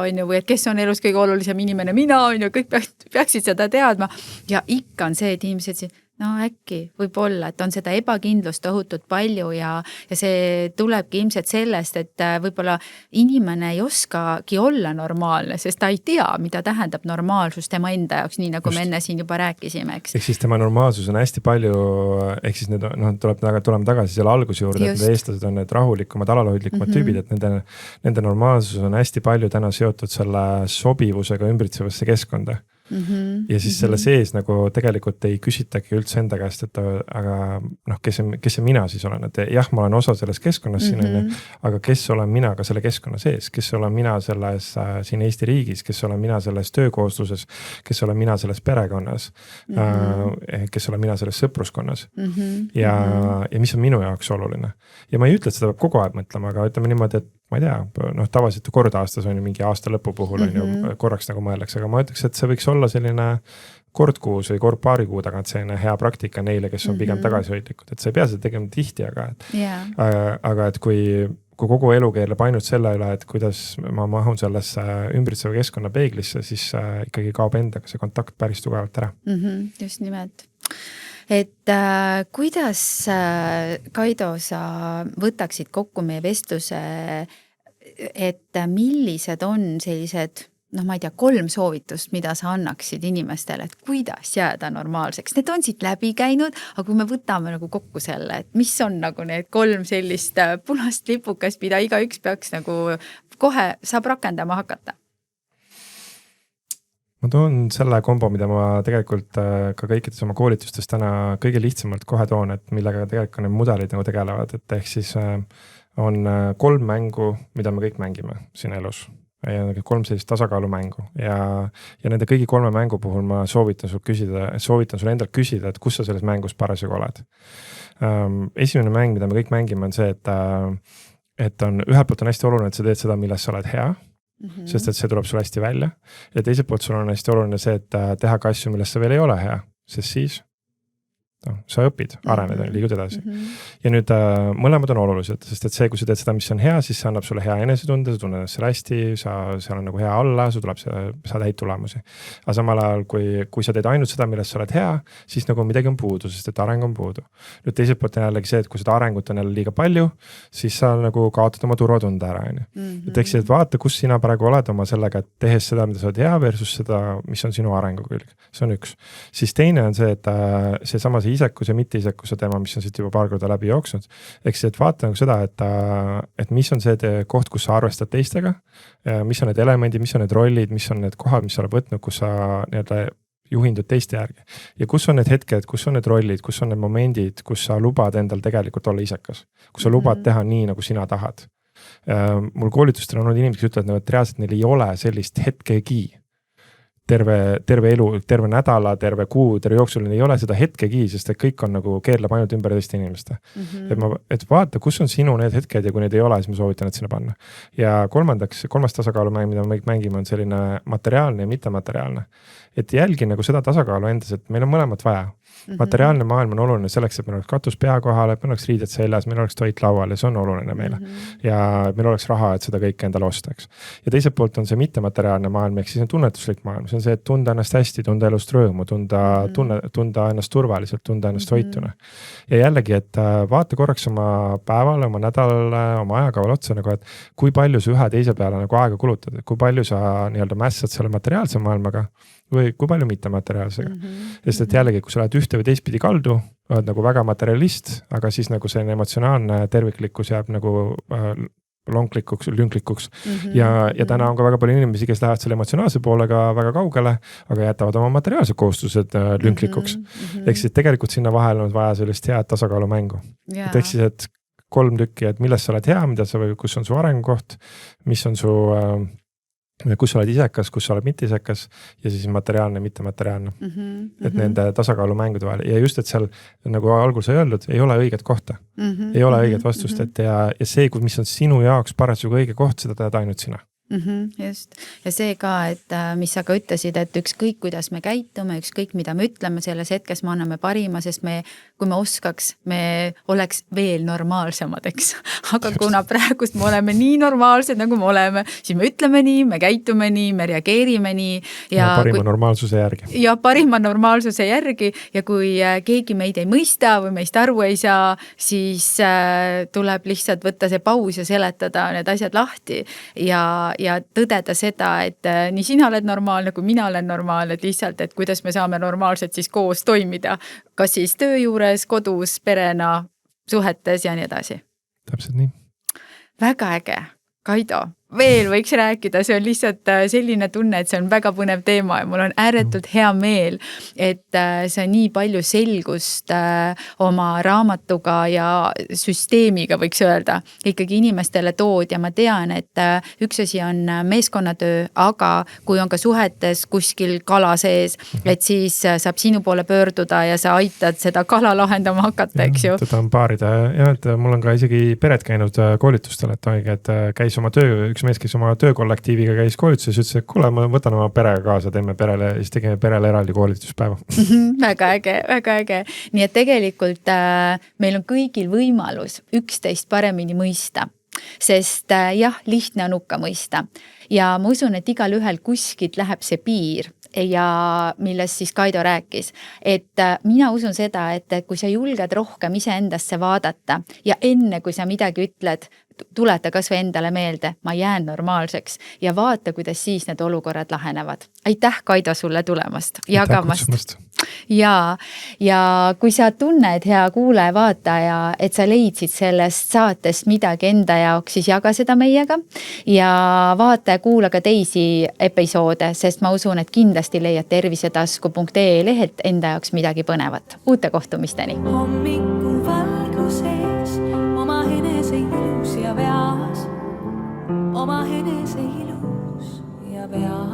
B: on ju, või et kes on elus kõige olulisem inimene, mina on ju, kõik peaksid seda teadma ja ikka on see, et inimesed no äkki võib-olla, et on seda ebakindlust tohutult palju ja see tulebki ilmselt sellest, et võib-olla inimene ei oskagi olla normaalne, sest ta ei tea, mida tähendab normaalsus tema enda jaoks, nii nagu me enne siin juba rääkisime, eks.
C: Ehk siis tema normaalsus on hästi palju, ehk siis need tuleme tagasi selle alguse juurde, et need eestlased on need rahulikumad, alalhoidlikumad tüübid, et nende normaalsus on hästi palju täna seotud selle sobivusega ümbritsevasse keskkonda. Ja siis selle sees nagu tegelikult ei küsitagi üldse enda käest, et aga noh, kes see mina siis olen, et jah, ma olen osa selles keskkonnas siin, aga kes olen mina ka selle keskkonna sees, kes olen mina selles siin Eesti riigis, kes olen mina selles töökoosluses, kes olen mina selles perekonnas, kes olen mina selles sõpruskonnas ja mis on minu jaoks oluline. Ja ma ei ütle, et seda peab kogu aeg mõtlema, aga ütleme niimoodi, et ma ei tea, noh tavaliselt kord aastas on ju mingi aasta lõpu puhul on ju korraks nagu mõeldaks, aga ma ütleks, et see võiks olla selline kord kuus või kord paari kuu tagant selline hea praktika neile, kes on pigem tagasihoidlikud, et sa ei pea seda tegema tihti, aga et kui kogu elu keerleb ainult selle üle, et kuidas ma mahun sellesse ümbritseva keskkonna peeglisse, siis ikkagi kaob endaga see kontakt päris tugevalt ära.
B: Just nimelt. Et kuidas, Kaido, sa võtaksid kokku meie vestluse, et millised on sellised, noh ma ei tea, 3 soovitust, mida sa annaksid inimestele, et kuidas jääda normaalseks. Need on siit läbi käinud, aga kui me võtame nagu kokku selle, et mis on nagu need 3 sellist punast lipukast, mida igaüks peaks nagu kohe saab rakendama hakata?
C: Ma toon selle kombo, mida ma tegelikult ka kõikides oma koolitustes täna kõige lihtsamalt kohe toon, et millega tegelikult need mudelid nagu tegelevad, et ehk siis on 3 mängu, mida me kõik mängime siin elus. Ja 3 sellist tasakaalumängu ja nende kõigi 3 mängu puhul ma soovitan sul endalt küsida, et kus sa selles mängus parasjagu oled. Esimene mäng, mida me kõik mängime, on see, et on ühelt poolt on hästi oluline, et sa teed seda, milles sa oled hea, sest et see tuleb sul hästi välja ja teiselt poolt sul on hästi oluline see, et teha ka asju, millest sa veel ei ole hea, sest siis sa õpid, arened, liigud edasi. Ja nüüd mõlemad on olulised, sest et see, kui sa teed seda, mis on hea, siis see annab sulle hea enesetunde, sa tunned ennast hästi, seal on nagu hea alla, saad häid tulemusi. Aga samal ajal, kui sa teed ainult seda, millest sa oled hea, siis nagu midagi on puudu, sest et areng on puudu. Nüüd teiselt poolt on jällegi see, et kui seda arengut on jälle liiga palju, siis sa nagu kaotad oma turvatunde ära. Et eks et vaata, kus sina praegu oled oma sellega, et tehes seda, mida sa oled hea versus seda, mis on sinu arengu külg. See on üks. Siis teine on see, et see sama isekus ja mitte isekuse teema, mis on siit juba paar korda läbi jooksnud. Eks et vaata nagu seda, et mis on see koht, kus sa arvestad teistega, mis on need elemendid, mis on need rollid, mis on need kohad, mis sa oled võtnud, kus sa juhindud teiste järgi. Ja kus on need hetked, kus on need rollid, kus on need momendid, kus sa lubad endal tegelikult olla isekas. Kus sa lubad teha nii, nagu sina tahad. Mul koolitustel on olnud inimesed, kes ütlevad, et reaalselt neil ei ole sellist hetkegi. Terve elu, terve nädala, terve kuu, terve jooksul ei ole seda hetkegi, sest et kõik on nagu keerleb ainult ümber teiste inimeste. Et vaata, kus on sinu need hetked ja kui need ei ole, siis ma soovitan, et sinna panna. Ja kolmas tasakaalumäng, mida me mängime, on selline materiaalne ja mittemateriaalne. Et jälgi nagu seda tasakaalu endas, et meil on mõlemat vaja. Materiaalne maailm on oluline selleks, et meil oleks katus pea kohal, et meil oleks riided seljas, meil oleks toit laual ja see on oluline meile. Ja meil oleks raha, et seda kõike endale ostaks. Ja teiselt poolt on see mittemateriaalne maailm, ehk siis on tunnetuslik maailm. See on see, et tunda ennast hästi, tunda elust rõõmu, tunda ennast turvaliselt, tunda ennast hoituna. Ja jällegi, et vaata korraks oma päevale, oma nädalale, oma ajakavale otsa, nagu, et kui palju sa ühe teise peale nagu aega kulutad, kui palju sa nii-öelda mässad selle materiaalse maailmaga või kui palju mittemateriaalsega. Sest et jällegi, kui sa lähed ühte või teistpidi kaldu, oled nagu väga materialist, aga siis nagu see emotsionaalne terviklikkus jääb nagu lünklikuks. Ja täna on ka väga palju inimesi, kes lähevad selle emotsionaalse poolega väga kaugele, aga jätavad oma materiaalsed kohustused lünklikuks. Ehk siis tegelikult sinna vahel on vaja sellist head tasakaalu mängu. Et ehk siis, et 3 tükki, et milles sa oled hea, kus on su arengukoht, mis on su kus sa oled isekas, kus sa oled mitte isekas ja siis materiaalne, mittemateriaalne. Et nende tasakaalu mängude vahel. Ja just, et seal, nagu algul sai öeldud, ei ole õiget kohta. Ei ole õiget vastust, et ja see, mis on sinu jaoks parasjagu õige koht, seda tead ainult sina.
B: Just. Ja see ka, et mis sa ka ütlesid, et ükskõik kuidas me käitume, ükskõik mida me ütleme, selles hetkes me anname parima, sest kui me oskaks, me oleks veel normaalsemad, eks. Aga kuna praegust me oleme nii normaalsed, nagu me oleme, siis me ütleme nii, me käitume nii, me reageerime nii.
C: Ja parima normaalsuse järgi.
B: Ja parima normaalsuse järgi ja kui keegi meid ei mõista või meist aru ei saa, siis tuleb lihtsalt võtta see paus ja seletada need asjad lahti ja tõdeda seda, et nii sina oled normaalne, kui mina olen normaalne, et lihtsalt, et kuidas me saame normaalselt siis koos toimida, kas siis töö juures, kodus, perena, suhetes ja nii edasi.
C: Täpselt nii.
B: Väga äge. Kaido, veel võiks rääkida, see on lihtsalt selline tunne, et see on väga põnev teema ja mul on ääretult hea meel, et sa nii palju selgust oma raamatuga ja süsteemiga võiks öelda, ikkagi inimestele tood ja ma tean, et üks asi on meeskonnatöö, aga kui on ka suhetes kuskil kala sees, et siis saab sinu poole pöörduda ja sa aitad seda kala lahendama hakata, eks ju?
C: Teda on paarida ja et mul on ka isegi pered käinud koolitustel, et käis oma üks mees, kes oma töökollektiiviga käis koolituses, ütles, et kuule, ma võtan oma perega kaasa, siis tegime perele eraldi koolituspäeva.
B: Väga äge, väga äge. Nii et tegelikult meil on kõigil võimalus üksteist paremini mõista, sest jah, lihtne on hukka mõista. Ja ma usun, et igal ühel kuskilt läheb see piir ja millest siis Kaido rääkis. Et mina usun seda, et kui sa julged rohkem iseendasse vaadata ja enne, kui sa midagi ütled, tuleta kas või endale meelde, ma jään normaalseks ja vaata, kuidas siis need olukorrad lahenevad. Aitäh, Kaido, sulle tulemast, jagamast. Ja kui sa tunned, hea kuule, vaataja, et sa leidsid sellest saatest midagi enda jaoks, siis jaga seda meiega ja vaata ja kuula ka teisi episoode, sest ma usun, et kindlasti leiad tervisetasku.ee lehelt enda jaoks midagi põnevat. Uute kohtumisteni!
A: Hommiku valguses oma enese ilus ja veas, oma enese ilus ja veas.